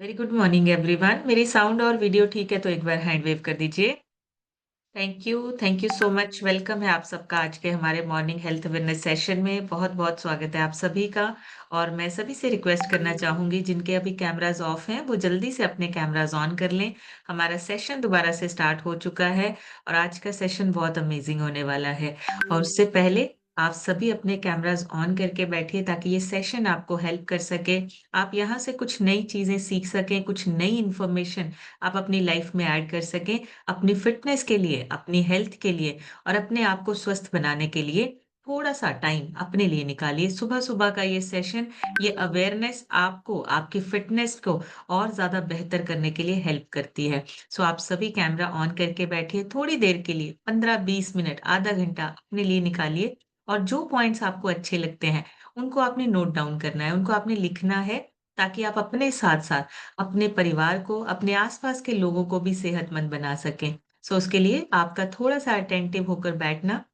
Very good morning everyone. मेरी sound और video ठीक है तो एक बार हैंड वेव कर दीजिए। Thank you so much. Welcome है आप सबका आज के हमारे मॉर्निंग हेल्थ अवेयरनेस सेशन में। बहुत बहुत स्वागत है आप सभी का। और मैं सभी से रिक्वेस्ट करना चाहूंगी जिनके अभी कैमराज ऑफ हैं वो जल्दी से अपने कैमराज ऑन कर लें। हमारा सेशन दोबारा से स्टार्ट हो चुका है और आज का सेशन बहुत अमेजिंग होने वाला है। और उससे पहले आप सभी अपने कैमराज ऑन करके बैठिए ताकि ये सेशन आपको हेल्प कर सके। आप यहाँ से कुछ नई चीजें सीख सकें, कुछ नई इंफॉर्मेशन आप अपनी लाइफ में ऐड कर सकें, अपनी फिटनेस के लिए, अपनी हेल्थ के लिए और अपने आप को स्वस्थ बनाने के लिए। थोड़ा सा टाइम अपने लिए निकालिए। सुबह सुबह का ये सेशन, ये अवेयरनेस आपको आपकी फिटनेस को और ज्यादा बेहतर करने के लिए हेल्प करती है। सो आप सभी कैमरा ऑन करके बैठिए। थोड़ी देर के लिए 15-20 मिनट, आधा घंटा अपने लिए निकालिए। और जो पॉइंट्स आपको अच्छे लगते हैं उनको आपने नोट डाउन करना है, उनको आपने लिखना है, ताकि आप अपने साथ साथ अपने परिवार को, अपने आसपास के लोगों को भी सेहतमंद बना सकें। सो उसके लिए आपका थोड़ा सा अटेंटिव होकर बैठना।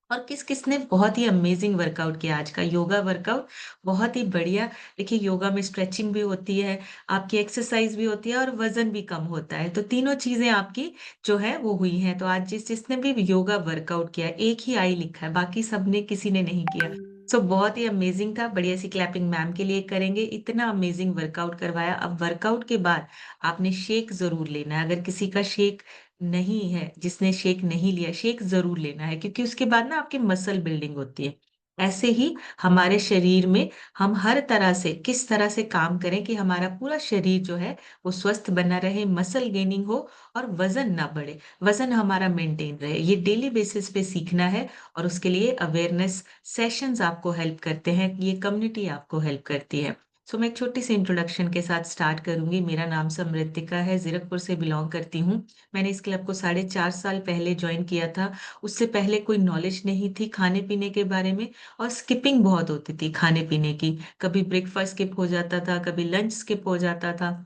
और किस किस ने बहुत ही अमेजिंग वर्कआउट किया आज का योगा वर्कआउट, बहुत ही बढ़िया। देखिए योगा में स्ट्रेचिंग भी होती है, आपकी एक्सरसाइज भी होती है और वजन भी कम होता है, तो तीनों चीजें आपकी जो है वो हुई हैं। तो आज जिसने भी योगा वर्कआउट किया, एक ही आई लिखा है, बाकी सबने किसी ने नहीं किया। सो बहुत ही अमेजिंग था। बढ़िया सी क्लैपिंग मैम के लिए करेंगे। इतना अमेजिंग वर्कआउट करवाया। अब वर्कआउट के बाद आपने शेक जरूर लेना है। अगर किसी का शेक नहीं है, जिसने शेक नहीं लिया, शेक जरूर लेना है, क्योंकि उसके बाद ना आपकी मसल बिल्डिंग होती है। ऐसे ही हमारे शरीर में हम हर तरह से किस तरह से काम करें कि हमारा पूरा शरीर जो है वो स्वस्थ बना रहे, मसल गेनिंग हो और वजन ना बढ़े, वजन हमारा मेंटेन रहे। ये डेली बेसिस पे सीखना है। और उसके लिए अवेयरनेस सेशंस आपको हेल्प करते हैं, ये कम्युनिटी आपको हेल्प करती है। सो मैं एक छोटी सी इंट्रोडक्शन के साथ स्टार्ट करूंगी। मेरा नाम समृतिका है, जीरकपुर से बिलोंग करती हूँ। मैंने इस क्लब को 4.5 साल पहले ज्वाइन किया था। उससे पहले कोई नॉलेज नहीं थी खाने पीने के बारे में, और स्किपिंग बहुत होती थी खाने पीने की। कभी ब्रेकफास्ट स्किप हो जाता था, कभी लंच स्किप हो जाता था।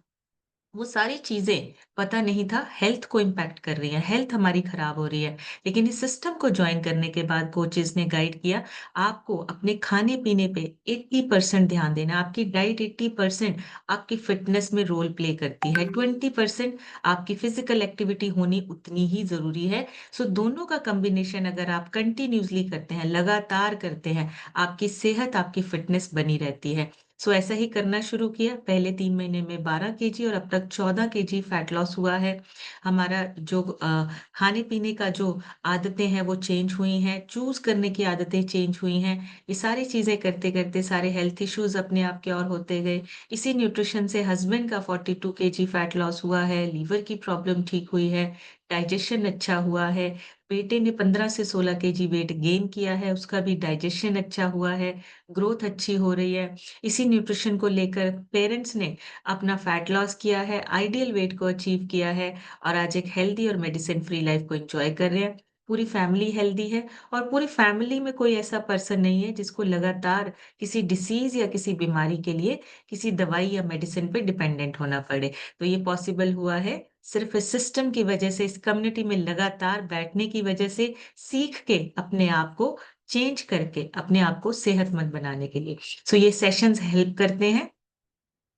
वो सारी चीजें पता नहीं था हेल्थ को इम्पैक्ट कर रही है, हेल्थ हमारी खराब हो रही है। लेकिन इस सिस्टम को ज्वाइन करने के बाद कोचेस ने गाइड किया, आपको अपने खाने पीने पे 80% ध्यान देना। आपकी डाइट 80% आपकी फिटनेस में रोल प्ले करती है, 20% आपकी फिजिकल एक्टिविटी होनी उतनी ही जरूरी है। सो दोनों का कॉम्बिनेशन अगर आप कंटिन्यूसली करते हैं, लगातार करते हैं, आपकी सेहत, आपकी फिटनेस बनी रहती है। सो ऐसा ही करना शुरू किया। पहले 3 महीने में 12 kg और अब तक 14 kg फैट लॉस हुआ है। हमारा जो खाने पीने का जो आदतें हैं वो चेंज हुई हैं, चूज करने की आदतें चेंज हुई हैं। ये सारी चीजें करते करते सारे हेल्थ इश्यूज अपने आप के और होते गए। इसी न्यूट्रिशन से हस्बैंड का 42 kg फैट लॉस हुआ है, लीवर की प्रॉब्लम ठीक हुई है, डाइजेशन अच्छा हुआ है। बेटे ने 15 से 16 kg वेट गेन किया है, उसका भी डाइजेशन अच्छा हुआ है, ग्रोथ अच्छी हो रही है। इसी न्यूट्रिशन को लेकर पेरेंट्स ने अपना फैट लॉस किया है, आइडियल वेट को अचीव किया है और आज एक हेल्दी और मेडिसिन फ्री लाइफ को एंजॉय कर रहे हैं। पूरी फैमिली हेल्दी है और पूरी फैमिली में कोई ऐसा पर्सन नहीं है जिसको लगातार किसी डिसीज या किसी बीमारी के लिए किसी दवाई या मेडिसिन पे डिपेंडेंट होना पड़े। तो ये पॉसिबल हुआ है सिर्फ इस सिस्टम की वजह से, इस कम्युनिटी में लगातार बैठने की वजह से, सीख के अपने आप को चेंज करके अपने आप को सेहतमंद बनाने के लिए। सो ये सेशंस हेल्प करते हैं।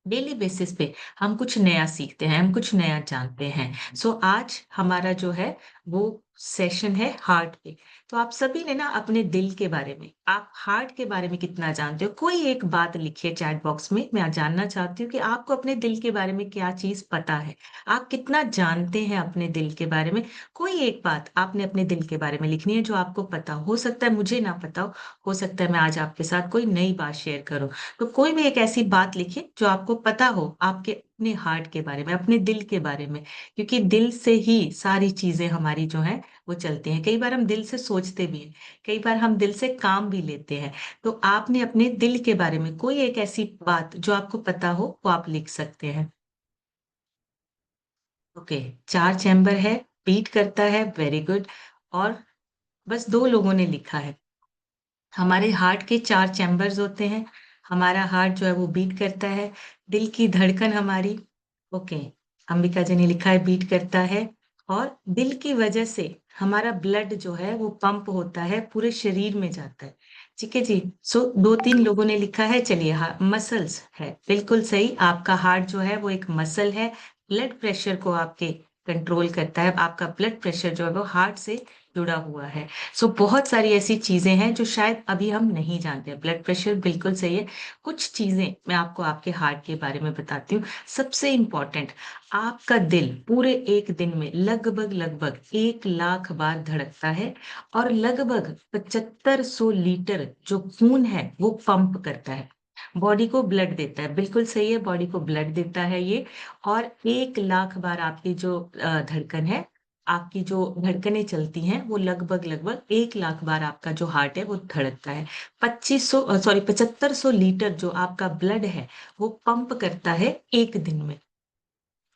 डेली बेसिस पे हम कुछ नया सीखते हैं, हम कुछ नया जानते हैं। सो आज हमारा जो है वो सेशन है हार्ट पे। तो आप सभी ने ना अपने दिल के बारे में, आप हार्ट के बारे में कितना जानते हो, कोई एक बात लिखिए चैट बॉक्स में। मैं जानना चाहती हूँ कि आपको अपने दिल के बारे में क्या चीज पता है, आप कितना जानते हैं अपने दिल के बारे में। कोई एक बात आपने अपने दिल के बारे में लिखनी है जो आपको पता हो सकता है मुझे ना पता हो सकता है मैं आज आपके साथ कोई नई बात शेयर करूं। तो कोई भी एक ऐसी बात लिखिए जो आपको पता हो आपके अपने हार्ट के बारे में, अपने दिल के बारे में। क्योंकि दिल से ही सारी चीजें हमारी जो है वो चलती हैं। कई बार हम दिल से सोचते भी हैं, कई बार हम दिल से काम भी लेते हैं। तो आपने अपने दिल के बारे में कोई एक ऐसी बात जो आपको पता हो वो आप लिख सकते हैं। ओके, 4 चैम्बर है, बीट करता है, वेरी गुड। और बस 2 लोगों ने लिखा है। हमारे हार्ट के 4 चैम्बर्स होते हैं, हमारा हार्ट जो है वो बीट करता है, दिल की धड़कन हमारी। ओके, अंबिका जी ने लिखा है बीट करता है। और दिल की वजह से हमारा ब्लड जो है वो पंप होता है, पूरे शरीर में जाता है। ठीक है जी। सो 2-3 लोगों ने लिखा है, चलिए हाँ, मसल्स है। बिल्कुल सही, आपका हार्ट जो है वो एक मसल है, ब्लड प्रेशर को आपके कंट्रोल करता है। आपका ब्लड प्रेशर जो है वो हार्ट से जुड़ा हुआ है। सो बहुत सारी ऐसी चीजें हैं जो शायद अभी हम नहीं जानते। ब्लड प्रेशर बिल्कुल सही है। कुछ चीजें मैं आपको आपके हार्ट के बारे में बताती हूँ। सबसे इम्पोर्टेंट, आपका दिल पूरे एक दिन में लगभग लगभग 1 लाख बार धड़कता है और लगभग 7500 लीटर जो खून है वो पंप करता है, बॉडी को ब्लड देता है। बिल्कुल सही है, बॉडी को ब्लड देता है ये। और 1 लाख बार आपकी जो धड़कन है, आपकी जो धड़कनें चलती हैं वो लगभग लगभग 1 लाख बार आपका जो हार्ट है वो धड़कता है। 7500 लीटर जो आपका ब्लड है वो पंप करता है एक दिन में।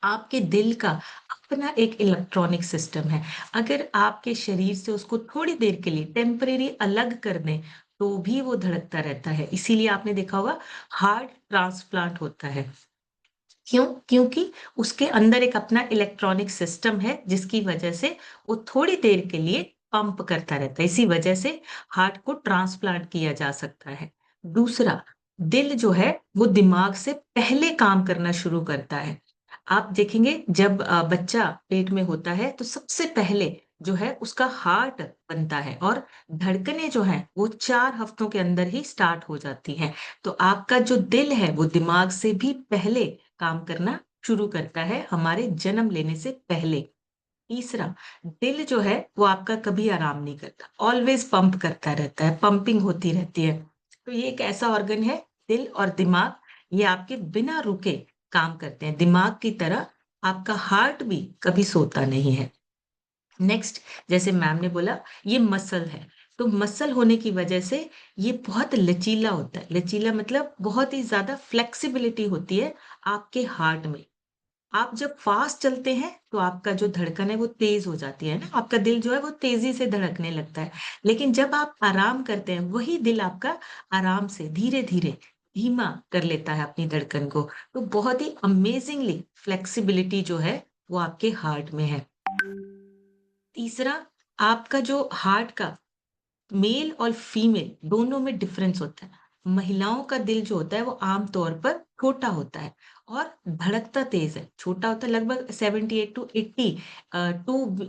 आपके दिल का अपना एक इलेक्ट्रॉनिक सिस्टम है। अगर आपके शरीर से उसको थोड़ी देर के लिए टेम्परेरी अलग कर दें तो भी वो धड़कता रहता है। इसीलिए आपने देखा होगा हार्ट ट्रांसप्लांट होता है। क्यों? क्योंकि उसके अंदर एक अपना इलेक्ट्रॉनिक सिस्टम है जिसकी वजह से वो थोड़ी देर के लिए पंप करता रहता है। इसी वजह से हार्ट को ट्रांसप्लांट किया जा सकता है। दूसरा, दिल जो है वो दिमाग से पहले काम करना शुरू करता है। आप देखेंगे जब बच्चा पेट में होता है तो सबसे पहले जो है उसका हार्ट बनता है और धड़कनें जो हैं वो 4 हफ्तों के अंदर ही स्टार्ट हो जाती हैं। तो आपका जो दिल है वो दिमाग से भी पहले काम करना शुरू करता है, हमारे जन्म लेने से पहले। तीसरा, दिल जो है वो आपका कभी आराम नहीं करता, ऑलवेज पंप करता रहता है, पंपिंग होती रहती है। तो ये एक ऐसा ऑर्गन है, दिल और दिमाग, ये आपके बिना रुके काम करते हैं। दिमाग की तरह आपका हार्ट भी कभी सोता नहीं है। नेक्स्ट, जैसे मैम ने बोला, ये मसल है। तो मसल होने की वजह से ये बहुत लचीला होता है। लचीला मतलब बहुत ही ज्यादा फ्लेक्सिबिलिटी होती है आपके हार्ट में। आप जब फास्ट चलते हैं तो आपका जो धड़कन है वो तेज हो जाती है ना, आपका दिल जो है वो तेजी से धड़कने लगता है। लेकिन जब आप आराम करते हैं वही दिल आपका आराम से धीरे धीरे धीमा कर लेता है अपनी धड़कन को। तो बहुत ही अमेजिंगली फ्लेक्सिबिलिटी जो है वो आपके हार्ट में है। तीसरा, आपका जो हार्ट का मेल और फीमेल दोनों में डिफरेंस होता है। महिलाओं का दिल जो होता है वो आम तौर पर छोटा होता है और धड़कता तेज है। छोटा होता है लगभग 78 टू 80 टू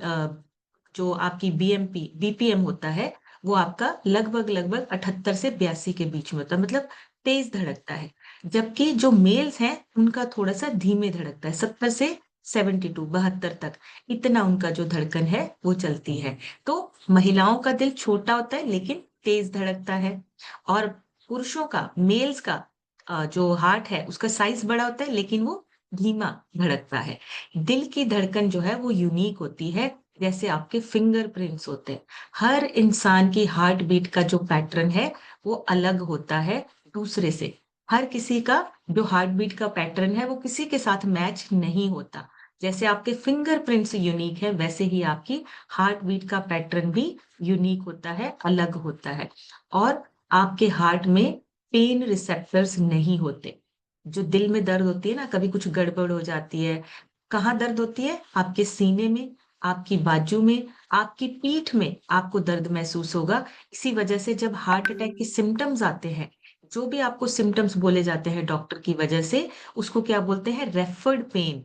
जो आपकी बीएमपी बीपीएम होता है वो आपका लगभग लगभग 78 से 82 के बीच में होता है, मतलब तेज धड़कता है। जबकि जो मेल्स हैं उनका थोड़ा सा धीमे धड़कता है, 70 से 72 72 तक, इतना उनका जो धड़कन है वो चलती है। तो महिलाओं का दिल छोटा होता है लेकिन तेज धड़कता है। और पुरुषों का, मेल्स का जो हार्ट है उसका साइज बड़ा होता है लेकिन वो धीमा धड़कता है। दिल की धड़कन जो है वो यूनिक होती है, जैसे आपके फिंगरप्रिंट्स होते हैं। हर इंसान की हार्ट बीट का जो पैटर्न है वो अलग होता है दूसरे से। हर किसी का जो हार्ट बीट का पैटर्न है वो किसी के साथ मैच नहीं होता। जैसे आपके फिंगरप्रिंट्स यूनिक है वैसे ही आपकी हार्ट बीट का पैटर्न भी यूनिक होता है, अलग होता है। और आपके हार्ट में पेन रिसेप्टर्स नहीं होते। जो दिल में दर्द होती है ना, कभी कुछ गड़बड़ हो जाती है, कहाँ दर्द होती है? आपके सीने में, आपकी बाजू में, आपकी पीठ में आपको दर्द महसूस होगा। इसी वजह से जब हार्ट अटैक के सिम्टम्स आते हैं, जो भी आपको सिम्टम्स बोले जाते हैं डॉक्टर की वजह से, उसको क्या बोलते हैं? Referred pain.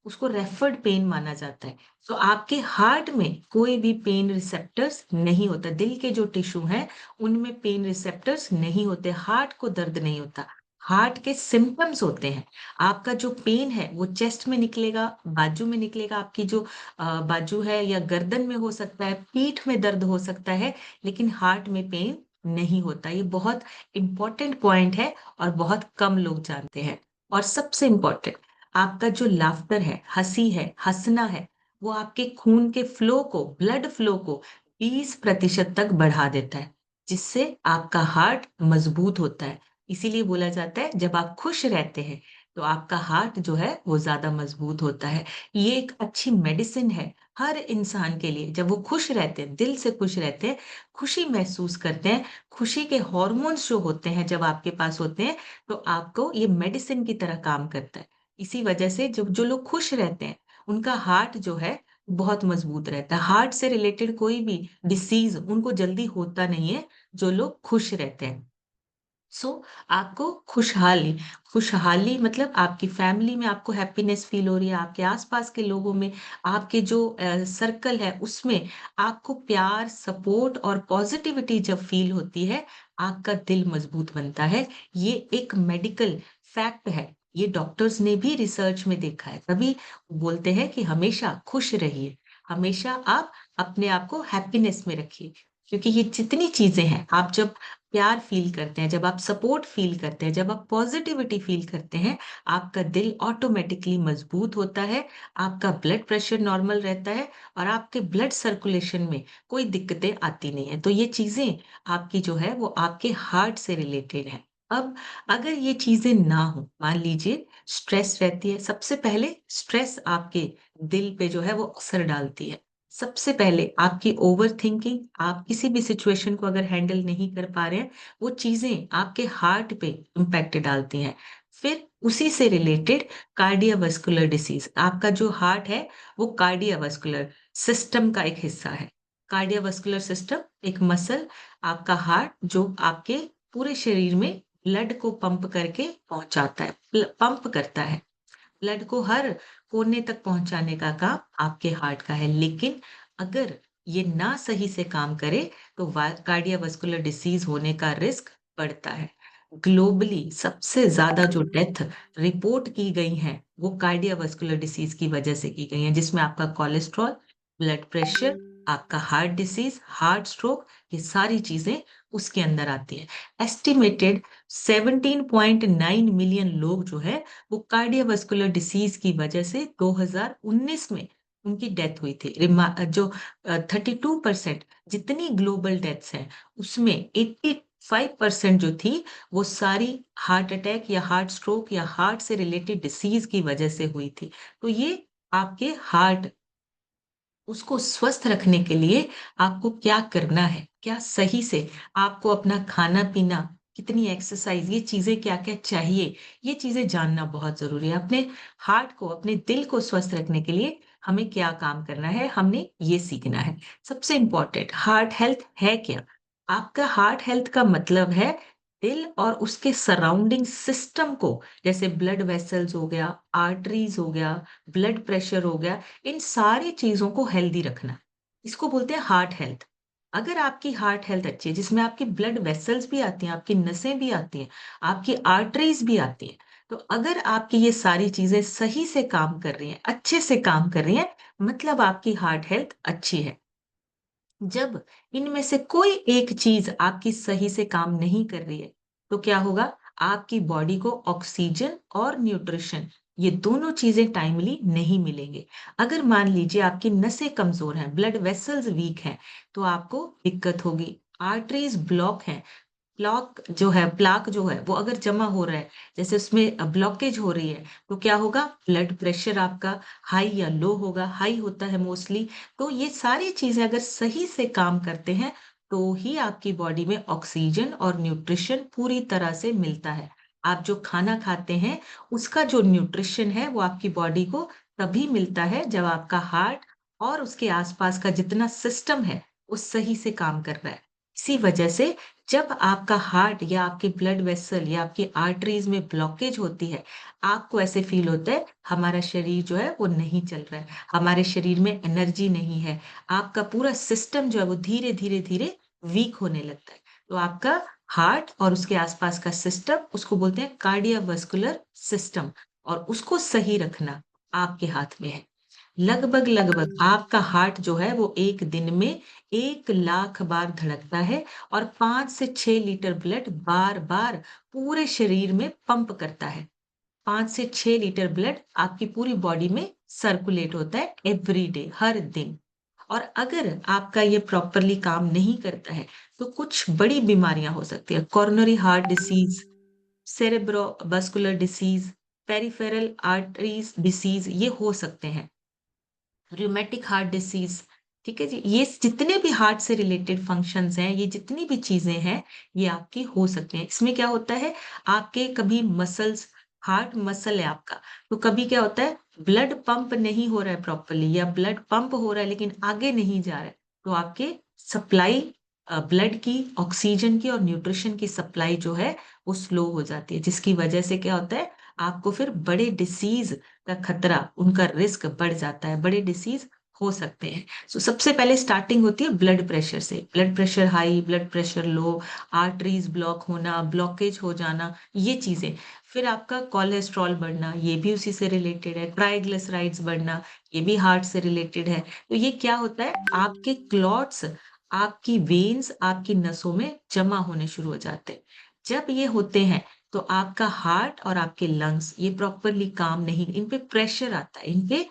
उसको रेफर्ड पेन माना जाता है। तो आपके हार्ट में कोई भी पेन रिसेप्टर्स नहीं होता। दिल के जो टिश्यू हैं उनमें पेन रिसेप्टर्स नहीं होते, हार्ट को दर्द नहीं होता। हार्ट के सिम्टम्स होते हैं। आपका जो पेन है वो चेस्ट में निकलेगा, बाजू में निकलेगा, आपकी जो बाजू है या गर्दन में हो सकता है, पीठ में दर्द हो सकता है, लेकिन हार्ट में पेन नहीं होता। ये बहुत इंपॉर्टेंट पॉइंट है और बहुत कम लोग जानते हैं। और सबसे इंपॉर्टेंट, आपका जो लाफ्टर है, हंसी है, हंसना है, वो आपके खून के फ्लो को, ब्लड फ्लो को 20% तक बढ़ा देता है, जिससे आपका हार्ट मजबूत होता है। इसीलिए बोला जाता है जब आप खुश रहते हैं तो आपका हार्ट जो है वो ज्यादा मजबूत होता है। ये एक अच्छी मेडिसिन है हर इंसान के लिए। जब वो खुश रहते हैं, दिल से खुश रहते हैं, खुशी महसूस करते हैं, खुशी के हॉर्मोन्स जो होते हैं जब आपके पास होते हैं, तो आपको ये मेडिसिन की तरह काम करता है। इसी वजह से जब जो लोग खुश रहते हैं उनका हार्ट जो है बहुत मजबूत रहता है। हार्ट से रिलेटेड कोई भी डिसीज उनको जल्दी होता नहीं है, जो लोग खुश रहते हैं। सो आपको खुशहाली, खुशहाली मतलब आपकी फैमिली में आपको हैप्पीनेस फील हो रही है, आपके आसपास के लोगों में, आपके जो सर्कल है उसमें आपको प्यार, सपोर्ट और पॉजिटिविटी जब फील होती है, आपका दिल मजबूत बनता है। ये एक मेडिकल फैक्ट है। ये डॉक्टर्स ने भी रिसर्च में देखा है, तभी बोलते हैं कि हमेशा खुश रहिए, हमेशा आप अपने आप को हैप्पीनेस में रखिए। क्योंकि ये जितनी चीजें हैं, आप जब प्यार फील करते हैं, जब आप सपोर्ट फील करते हैं, जब आप पॉजिटिविटी फील करते हैं, आपका दिल ऑटोमेटिकली मजबूत होता है, आपका ब्लड प्रेशर नॉर्मल रहता है और आपके ब्लड सर्कुलेशन में कोई दिक्कतें आती नहीं है। तो ये चीजें आपकी जो है वो आपके हार्ट से रिलेटेड है। अब अगर ये चीजें ना हो, मान लीजिए स्ट्रेस रहती है, सबसे पहले स्ट्रेस आपके दिल पे जो है वो असर डालती है। सबसे पहले आपकी ओवरथिंकिंग, आप किसी भी सिचुएशन को अगर हैंडल नहीं कर पा रहे हैं, वो चीज़ें आपके हार्ट पे इम्पैक्ट डालती हैं। फिर उसी से रिलेटेड कार्डियोवास्कुलर डिसीज़, आपका जो हार्ट है, वो कार्डियोवास्कुलर सिस्टम का एक हिस्सा है। कार्डियोवास्कुलर सिस्टम एक मसल, आपका हार्ट जो आपके पूरे शरीर में ब्लड को पंप करके पहुँचाता है, पंप करता है। ब्लड को हर कोने तक पहुंचाने का काम आपके हार्ट का है। लेकिन अगर ये ना सही से काम करे तो कार्डियोवास्कुलर डिसीज होने का रिस्क बढ़ता है। ग्लोबली सबसे ज्यादा जो डेथ रिपोर्ट की गई हैं वो कार्डियोवास्कुलर डिसीज की वजह से की गई हैं, जिसमें आपका कोलेस्ट्रॉल, ब्लड प्रेशर, आपका हार्ट डिसीज, हार्ट स्ट्रोक, ये सारी चीजें उसके अंदर आती है। एस्टिमेटेड 17.9 मिलियन लोग जो है वो कार्डियोवास्कुलर डिसीज की वजह से 2019 में उनकी डेथ हुई थी। जो 32% जितनी ग्लोबल डेथ्स हैं उसमें 85% जो थी वो सारी हार्ट अटैक या हार्ट स्ट्रोक या हार्ट से रिलेटेड डिसीज की वजह से हुई थी। तो ये आपके हार्ट, उसको स्वस्थ रखने के लिए आपको क्या करना है, क्या सही से आपको अपना खाना-पीना, कितनी एक्सरसाइज़, ये चीज़ें क्या-क्या चाहिए, ये चीज़ें जानना बहुत ज़रूरी है। अपने हार्ट को, अपने दिल को स्वस्थ रखने के लिए हमें क्या काम करना है, हमने ये सीखना है। सबसे इम्पोर्टेंट हार्ट हेल्थ है क्या? आपका हार्ट हेल्थ का मतलब है दिल और उसके सराउंडिंग सिस्टम को, जैसे ब्लड वेसल्स हो गया, आर्टरीज़ हो गया, ब्लड प्रेशर हो गया, इन सारी चीज़ों को हेल्दी रखना। इसको बोलते हैं हार्ट हेल्थ। अगर आपकी हार्ट हेल्थ अच्छी है, जिसमें आपकी ब्लड वेसल्स भी आती हैं, आपकी नसें भी आती हैं, आपकी आर्टरीज़ भी आती हैं, तो अगर आपकी ये सारी चीज़ें सही से काम कर रही हैं, अच्छे से काम कर रही हैं, मतलब आपकी हार्ट हेल्थ अच्छी है। जब इनमें से कोई एक चीज आपकी सही से काम नहीं कर रही है, तो क्या होगा? आपकी बॉडी को ऑक्सीजन और न्यूट्रिशन, ये दोनों चीजें टाइमली नहीं मिलेंगे। अगर मान लीजिए आपकी नसें कमजोर हैं, ब्लड वेसल्स वीक हैं, तो आपको दिक्कत होगी। आर्टरीज ब्लॉक हैं, प्लाक जो है वो अगर जमा हो रहा है, जैसे उसमें ब्लॉकेज हो रही है, तो क्या होगा? ब्लड प्रेशर आपका हाई या लो होगा, हाई होता है मोस्टली। तो ये सारी चीजें अगर सही से काम करते हैं, तो ही आपकी बॉडी में ऑक्सीजन और न्यूट्रिशन पूरी तरह से मिलता है। आप जो खाना खाते हैं, उसका जो न्यूट्रिशन है वो आपकी बॉडी को तभी मिलता है जब आपका हार्ट और उसके आसपास का जितना सिस्टम है, वो सही से काम कर रहा है। इसी वजह से जब आपका हार्ट या आपके ब्लड वेसल या आपकी आर्टरीज में ब्लॉकेज होती है, आपको ऐसे फील होता है हमारा शरीर जो है वो नहीं चल रहा है, हमारे शरीर में एनर्जी नहीं है, आपका पूरा सिस्टम जो है वो धीरे धीरे धीरे वीक होने लगता है। तो आपका हार्ट और उसके आसपास का सिस्टम, उसको बोलते हैं कार्डियोवास्कुलर सिस्टम, और उसको सही रखना आपके हाथ में है। लगभग आपका हार्ट जो है वो एक दिन में 1 लाख बार धड़कता है और 5 से 6 लीटर ब्लड बार-बार पूरे शरीर में पंप करता है। 5 से 6 लीटर ब्लड आपकी पूरी बॉडी में सर्कुलेट होता है एवरी डे, हर दिन। और अगर आपका ये प्रॉपरली काम नहीं करता है, तो कुछ बड़ी बीमारियां हो सकती है। Coronary heart disease, cerebrovascular disease, peripheral arteries disease, ये हो सकते हैं। रूमेटिक हार्ट डिसीज, ठीक है जी, ये जितने भी हार्ट से रिलेटेड फंक्शंस हैं, ये जितनी भी चीजें हैं, ये आपकी हो सकती हैं। इसमें क्या होता है, आपके कभी मसल्स, हार्ट मसल है आपका, तो कभी क्या होता है ब्लड पंप नहीं हो रहा है प्रॉपरली, या ब्लड पंप हो रहा है लेकिन आगे नहीं जा रहा है, तो आपके सप्लाई ब्लड की, ऑक्सीजन की और न्यूट्रिशन की सप्लाई जो है वो स्लो हो जाती है, जिसकी वजह से क्या होता है, आपको फिर बड़े डिसीज का खतरा, उनका रिस्क बढ़ जाता है, बड़े डिसीज हो सकते हैं। सो सबसे पहले स्टार्टिंग होती है ब्लड प्रेशर से, blood pressure high, blood pressure low, arteries block होना, ब्लॉकेज हो जाना, ये चीजें। फिर आपका कोलेस्ट्रॉल बढ़ना, ये भी उसी से रिलेटेड है, ट्राइग्लिसराइड्स बढ़ना, ये भी हार्ट से रिलेटेड है। तो ये क्या होता है, आपके क्लॉट्स आपकी वेन्स, आपकी नसों में जमा होने शुरू हो जाते हैं। जब ये होते हैं तो आपका हार्ट और आपके लंग्स ये प्रॉपरली काम नहीं, इन पे प्रेशर आता है, इन पे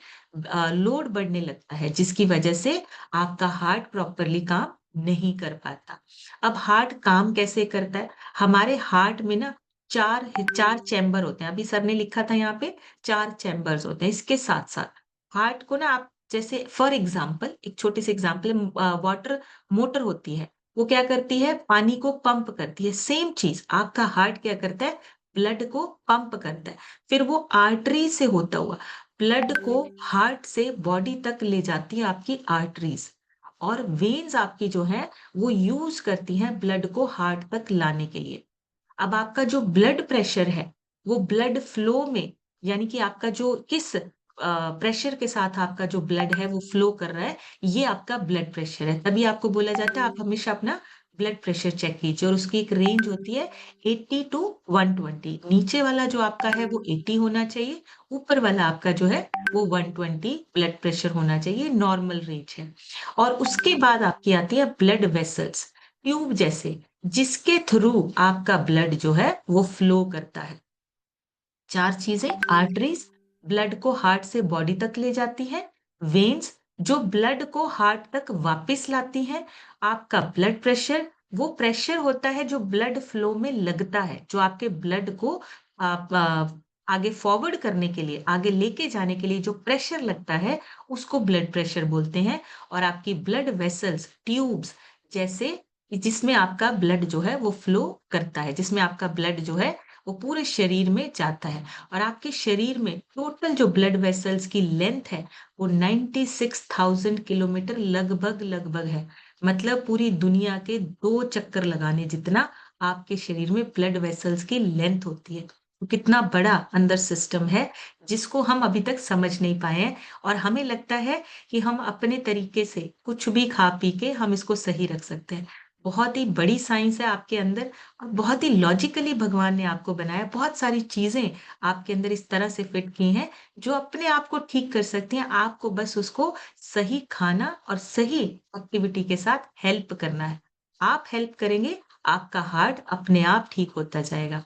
लोड बढ़ने लगता है, जिसकी वजह से आपका हार्ट प्रॉपरली काम नहीं कर पाता। अब हार्ट काम कैसे करता है, हमारे हार्ट में ना चार चार चैम्बर होते हैं, अभी सर ने लिखा था यहाँ पे 4 चैम्बर्स होते हैं। इसके साथ साथ हार्ट को ना आप, जैसे फॉर एग्जाम्पल, एक छोटी सी एग्जाम्पल, वाटर मोटर होती है, वो क्या करती है, पानी को पंप करती है। सेम चीज आपका हार्ट क्या करता है, ब्लड को पंप करता है। फिर वो आर्टरी से होता हुआ ब्लड को हार्ट से बॉडी तक ले जाती है आपकी आर्टरीज, और वेन्स आपकी जो है वो यूज करती हैं ब्लड को हार्ट तक लाने के लिए। अब आपका जो ब्लड प्रेशर है, वो ब्लड फ्लो में, यानी कि आपका जो किस प्रेशर के साथ आपका जो ब्लड है वो फ्लो कर रहा है, ये आपका ब्लड प्रेशर है। तभी आपको बोला जाता है आप हमेशा अपना ब्लड प्रेशर चेक कीजिए, और उसकी एक रेंज होती है 80 टू 120। नीचे वाला जो आपका है वो 80 होना चाहिए, ऊपर वाला आपका जो है वो 120 ब्लड प्रेशर होना चाहिए, नॉर्मल रेंज है। और उसके बाद आपकी आती है ब्लड वेसल्स, ट्यूब जैसे, जिसके थ्रू आपका ब्लड जो है वो फ्लो करता है। 4 चीजें, आर्टरीज ब्लड को हार्ट से बॉडी तक ले जाती है, वेन्स जो ब्लड को हार्ट तक वापस लाती है, आपका ब्लड प्रेशर वो प्रेशर होता है जो ब्लड फ्लो में लगता है, जो आपके ब्लड को आप आगे फॉरवर्ड करने के लिए, आगे लेके जाने के लिए जो प्रेशर लगता है, उसको ब्लड प्रेशर बोलते हैं। और आपकी ब्लड वेसल्स, ट्यूब्स जैसे, जिसमें आपका ब्लड जो है वो फ्लो करता है, जिसमें आपका ब्लड जो है वो पूरे शरीर में जाता है। और आपके शरीर में टोटल जो ब्लड वेसल्स की लेंथ है वो 96,000 किलोमीटर लगभग लगभग है। मतलब पूरी दुनिया के 2 चक्कर लगाने जितना आपके शरीर में ब्लड वेसल्स की लेंथ होती है। तो कितना बड़ा अंदर सिस्टम है, जिसको हम अभी तक समझ नहीं पाए हैं। और हमें लगता है कि हम अपने तरीके से कुछ भी खा पी के हम इसको सही रख सकते हैं। बहुत ही बड़ी साइंस है आपके अंदर, और बहुत ही लॉजिकली भगवान ने आपको बनाया। बहुत सारी चीजें आपके अंदर इस तरह से फिट की हैं जो अपने आप को ठीक कर सकती हैं। आपको बस उसको सही खाना और सही एक्टिविटी के साथ हेल्प करना है। आप हेल्प करेंगे, आपका हार्ट अपने आप ठीक होता जाएगा।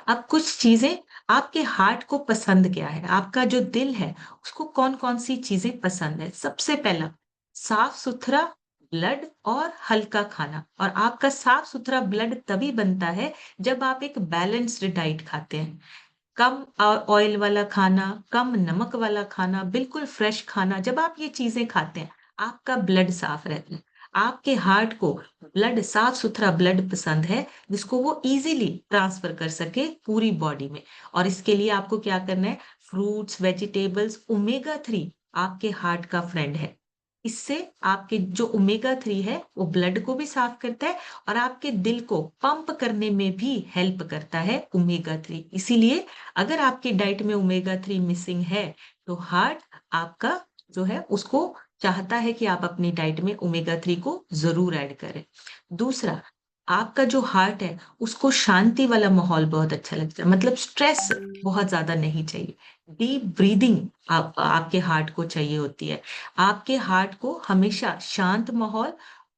अब कुछ चीजें, आपके हार्ट को पसंद क्या है, आपका जो दिल है उसको कौन कौन सी चीजें पसंद है। सबसे पहला, साफ सुथरा ब्लड और हल्का खाना। और आपका साफ सुथरा ब्लड तभी बनता है जब आप एक बैलेंस्ड डाइट खाते हैं। कम ऑयल वाला खाना, कम नमक वाला खाना, बिल्कुल फ्रेश खाना, जब आप ये चीजें खाते हैं आपका ब्लड साफ रहता है। आपके हार्ट को ब्लड, साफ सुथरा ब्लड पसंद है, जिसको वो इजीली ट्रांसफर कर सके पूरी बॉडी में। और इसके लिए आपको क्या करना है, फ्रूट्स, वेजिटेबल्स, ओमेगा 3 आपके हार्ट का फ्रेंड है। इससे आपके जो ओमेगा 3 है वो ब्लड को भी साफ करता है, और आपके दिल को पंप करने में भी हेल्प करता है ओमेगा 3। इसीलिए अगर आपकी डाइट में ओमेगा 3 मिसिंग है, तो हार्ट आपका जो है उसको चाहता है कि आप अपनी डाइट में ओमेगा 3 को जरूर ऐड करें। दूसरा, आपका जो हार्ट है उसको शांति वाला माहौल बहुत अच्छा लगता है, मतलब स्ट्रेस बहुत ज्यादा नहीं चाहिए। डीप ब्रीदिंग आपके हार्ट को चाहिए होती है। आपके हार्ट को हमेशा शांत माहौल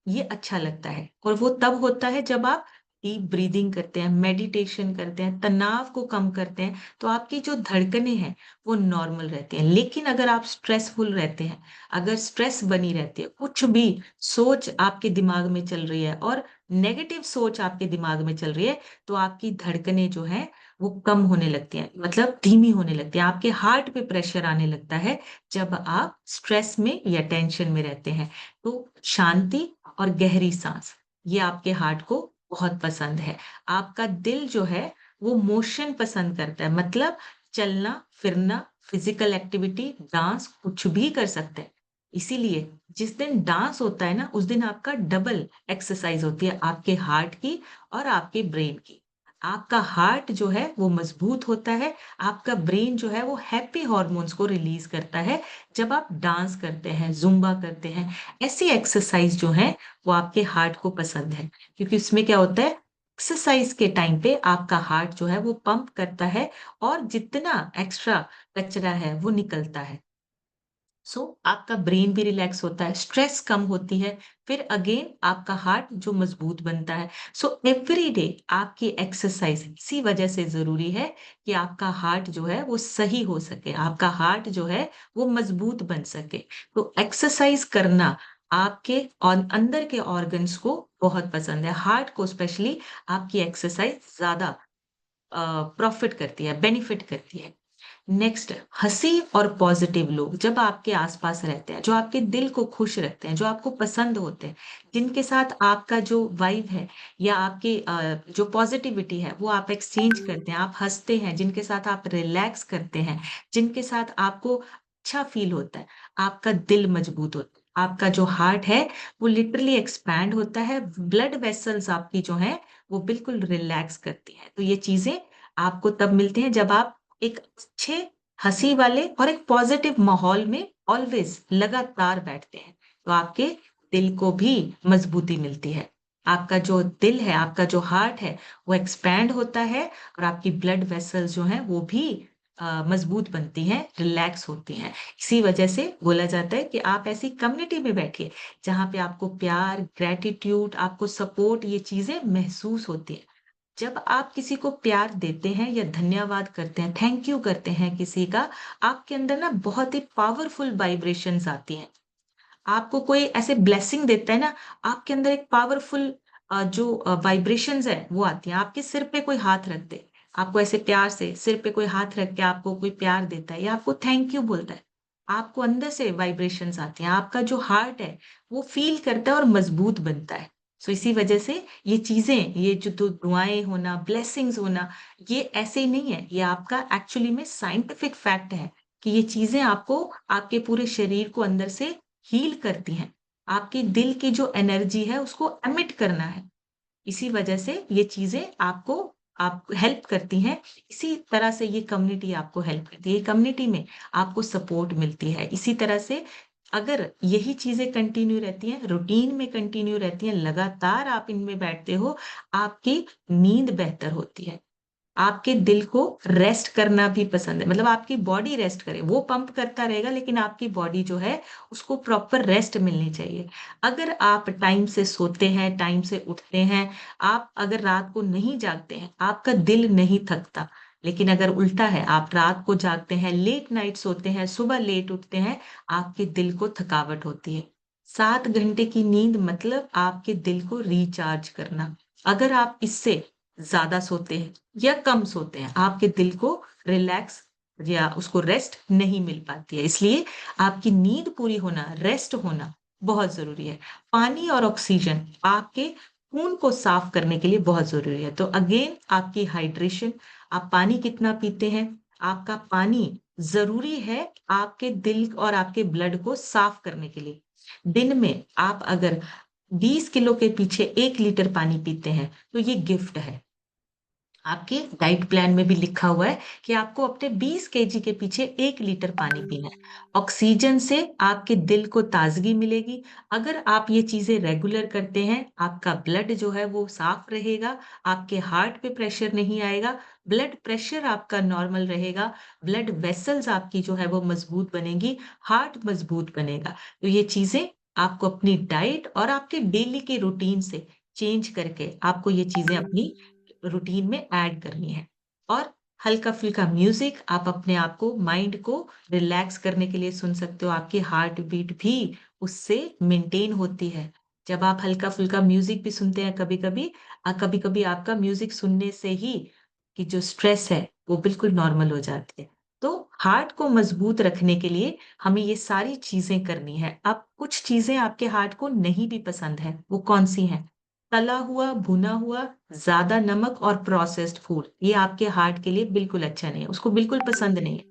ये अच्छा लगता है, और वो तब होता है जब आप डीप ब्रीदिंग करते हैं, मेडिटेशन करते हैं, तनाव को कम करते हैं, तो आपकी जो धड़कनें हैं वो नॉर्मल रहती हैं। लेकिन अगर आप स्ट्रेसफुल रहते हैं, अगर स्ट्रेस बनी रहती है, कुछ भी सोच आपके दिमाग में चल रही है और नेगेटिव सोच आपके दिमाग में चल रही है, तो आपकी धड़कनें जो है वो कम होने लगती हैं, मतलब धीमी होने लगती हैं, आपके हार्ट पे प्रेशर आने लगता है जब आप स्ट्रेस में या टेंशन में रहते हैं। तो शांति और गहरी सांस ये आपके हार्ट को बहुत पसंद है। आपका दिल जो है वो मोशन पसंद करता है, मतलब चलना फिरना, फिजिकल एक्टिविटी, डांस, कुछ भी कर सकते हैं। इसीलिए जिस दिन डांस होता है ना, उस दिन आपका डबल एक्सरसाइज होती है, आपके हार्ट की और आपके ब्रेन की। आपका हार्ट जो है वो मजबूत होता है, आपका ब्रेन जो है वो हैप्पी हॉर्मोन्स को रिलीज करता है जब आप डांस करते हैं, जुम्बा करते हैं। ऐसी एक्सरसाइज जो है वो आपके हार्ट को पसंद है, क्योंकि उसमें क्या होता है, एक्सरसाइज के टाइम पे आपका हार्ट जो है वो पंप करता है और जितना एक्स्ट्रा कचरा है वो निकलता है। सो आपका ब्रेन भी रिलैक्स होता है, स्ट्रेस कम होती है, फिर अगेन आपका हार्ट जो मजबूत बनता है। सो एवरी डे आपकी एक्सरसाइज इसी वजह से ज़रूरी है कि आपका हार्ट जो है वो सही हो सके, आपका हार्ट जो है वो मजबूत बन सके। तो एक्सरसाइज करना आपके और अंदर के ऑर्गन्स को बहुत पसंद है। हार्ट को स्पेशली आपकी एक्सरसाइज ज़्यादा प्रॉफिट करती है, बेनिफिट करती है। नेक्स्ट, हँसी और पॉजिटिव लोग जब आपके आस-पास रहते हैं, जो आपके दिल को खुश रखते हैं, जो आपको पसंद होते हैं, जिनके साथ आपका जो वाइब है या आपकी जो पॉजिटिविटी है, वो आप एक्सचेंज करते हैं, आप हँसते हैं, जिनके साथ आप रिलैक्स करते हैं, जिनके साथ आपको अच्छा फ़ील होता है, आपका दिल मजबूत होता है, आपका जो हार्ट है, वो लिटरली एक्सपैंड होता है, ब्लड वेसल्स आपकी जो हैं, वो बिल्कुल रिलैक्स करती हैं। तो ये चीज़ें आपको तब मिलती हैं जब आप एक अच्छे हँसी वाले और एक पॉजिटिव माहौल में ऑलवेज़ लगातार बैठते हैं, तो आपके दिल को भी मजबूती मिलती है। आपका जो दिल है, आपका जो हार्ट है, वो एक्सपैंड होता है और आपकी ब्लड वेसल्स जो हैं, वो भी मजबूत बनती हैं, रिलैक्स होती हैं। इसी वजह से बोला जाता है कि आप ऐसी कम्युनिटी में बैठिए, जहाँ पे आपको प्यार, ग्रैटिट्यूड, आपको सपोर्ट ये चीज़ें महसूस होती हैं। जब आप किसी को प्यार देते हैं या धन्यवाद करते हैं, थैंक यू करते हैं किसी का, आपके अंदर ना बहुत ही पावरफुल वाइब्रेशंस आती हैं। आपको कोई ऐसे ब्लेसिंग देता है ना, आपके अंदर एक पावरफुल जो वाइब्रेशंस है वो आती हैं। आपके सिर पे कोई हाथ रख दे, आपको ऐसे प्यार से सिर पे कोई हाथ रख के आपको कोई प्यार देता है या आपको थैंक यू बोलता है, आपको अंदर से वाइब्रेशंस आती हैं। आपका जो हार्ट है, वो फ़ील करता है और मजबूत बनता है। सो इसी वजह से ये चीज़ें, ये जो दुआएँ होना, ब्लेसिंग्स होना, ये ऐसे ही नहीं है, ये आपका एक्चुअली में साइंटिफिक फैक्ट है कि ये चीज़ें आपको आपके पूरे शरीर को अंदर से हील करती हैं। आपके दिल की जो एनर्जी है उसको एमिट करना है। इसी वजह से ये चीज़ें आपको आप हेल्प करती हैं। इसी तरह से ये कम्युनिटी आपको हेल्प करती है। ये कम्युनिटी में आपको सपोर्ट मिलती है। इसी तरह से अगर यही चीज़ें कंटिन्यू रहती हैं, रूटीन में कंटिन्यू रहती हैं, लगातार आप इनमें बैठते हो, आपकी नींद बेहतर होती है। आपके दिल को रेस्ट करना भी पसंद है, मतलब आपकी बॉडी रेस्ट करे, वो पंप करता रहेगा लेकिन आपकी बॉडी जो है उसको प्रॉपर रेस्ट मिलनी चाहिए। अगर आप टाइम से सोते हैं, टाइम से उठते हैं, आप अगर रात को नहीं जागते हैं, आपका दिल नहीं थकता। लेकिन अगर उल्टा है, आप रात को जागते हैं, लेट नाइट सोते हैं, सुबह लेट उठते हैं, आपके दिल को थकावट होती है। 7 घंटे की नींद मतलब आपके दिल को रिचार्ज करना। अगर आप इससे ज़्यादा सोते हैं या कम सोते हैं, आपके दिल को रिलैक्स या उसको रेस्ट नहीं मिल पाती है। इसलिए आपकी नींद पूरी होना, रेस्ट होना बहुत ज़रूरी है। पानी और ऑक्सीजन आपके खून को साफ करने के लिए बहुत ज़रूरी है। तो अगेन आपकी हाइड्रेशन, आप पानी कितना पीते हैं? आपका पानी ज़रूरी है आपके दिल और आपके ब्लड को साफ करने के लिए। दिन में आप अगर 20 किलो के पीछे 1 लीटर पानी पीते हैं, तो ये गिफ्ट है। आपके डाइट प्लान में भी लिखा हुआ है कि आपको अपने 20 केजी के पीछे 1 लीटर पानी पीना है। ऑक्सीजन से आपके दिल को ताज़गी मिलेगी। अगर आप ये चीज़ें रेगुलर करते हैं, आपका ब्लड जो है वो साफ रहेगा, आपके हार्ट पे प्रेशर नहीं आएगा, ब्लड प्रेशर आपका नॉर्मल रहेगा, ब्लड वेसल्स आपकी जो है वो मजबूत बनेगी, हार्ट मजबूत बनेगा। तो ये चीज़ें आपको अपनी डाइट और आपके डेली के रूटीन से चेंज करके आपको ये चीज़ें अपनी रूटीन में ऐड करनी है। और हल्का-फुल्का म्यूज़िक आप अपने आप को, माइंड को रिलैक्स करने के लिए सुन सकते हो। आपकी हार्ट बीट भी उससे मेंटेन होती है। जब आप हल्का-फुल्का म्यूज़िक भी सुनते हैं कभी-कभी कभी-कभी आपका म्यूज़िक सुनने से ही कि जो स्ट्रेस है, वो बिल्कुल नॉर्मल हो जाती है। तो हार्ट को मज़बूत रखने के लिए हमें ये सारी चीज़ें करनी है। अब कुछ चीज़ें आपके हार्ट को नहीं भी पसंद है, वो कौन-सी हैं? तला हुआ, भुना हुआ, ज़्यादा नमक और प्रोसेस्ड फूड, ये आपके हार्ट के लिए बिल्कुल अच्छा नहीं है, उसको बिल्कुल पसंद नहीं है।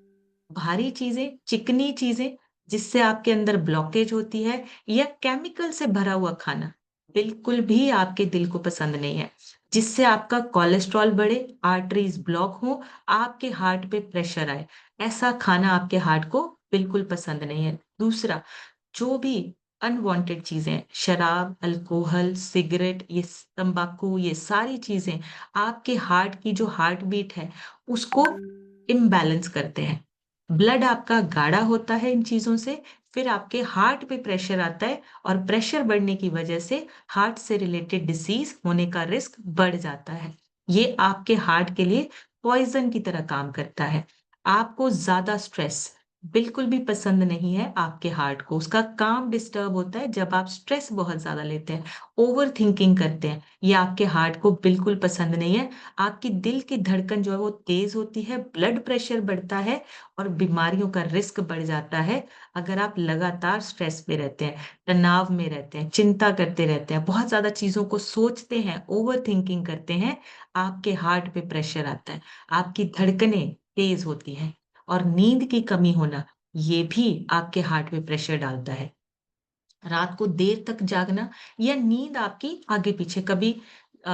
भारी चीजें, चिकनी चीजें जिससे आपके अंदर ब्लॉकेज होती है, या केमिकल से भरा हुआ खाना बिल्कुल भी आपके दिल को पसंद नहीं है। जिससे आपका कोलेस्ट्रॉल बढ़े, आर्टरीज ब्लॉक हो, आपके हार्ट पे प्रेशर आए, ऐसा खाना आपके हार्ट को बिल्कुल पसंद नहीं है। दूसरा, जो भी अनवांटेड चीजें, शराब, अल्कोहल, सिगरेट, ये तंबाकू, ये सारी चीजें आपके हार्ट की जो हार्ट बीट है उसको इम्बैलेंस करते हैं। ब्लड आपका गाढ़ा होता है इन चीजों से, फिर आपके हार्ट पे प्रेशर आता है, और प्रेशर बढ़ने की वजह से हार्ट से रिलेटेड डिसीज होने का रिस्क बढ़ जाता है। ये आपके हार्ट के लिए पॉइजन की तरह काम करता है। आपको ज्यादा स्ट्रेस बिल्कुल भी पसंद नहीं है, आपके हार्ट को उसका काम डिस्टर्ब होता है जब आप स्ट्रेस बहुत ज्यादा लेते हैं, ओवर थिंकिंग करते हैं। ये आपके हार्ट को बिल्कुल पसंद नहीं है। आपकी दिल की धड़कन जो है वो तेज होती है, ब्लड प्रेशर बढ़ता है, और बीमारियों का रिस्क बढ़ जाता है अगर आप लगातार स्ट्रेस में रहते हैं, तनाव में रहते हैं, चिंता करते रहते हैं, बहुत ज्यादा चीजों को सोचते हैं, ओवर थिंकिंग करते हैं। आपके हार्ट पे प्रेशर आता है, आपकी धड़कनें तेज होती हैं, और नींद की कमी होना ये भी आपके हार्ट पे प्रेशर डालता है। रात को देर तक जागना, या नींद आपकी आगे पीछे, कभी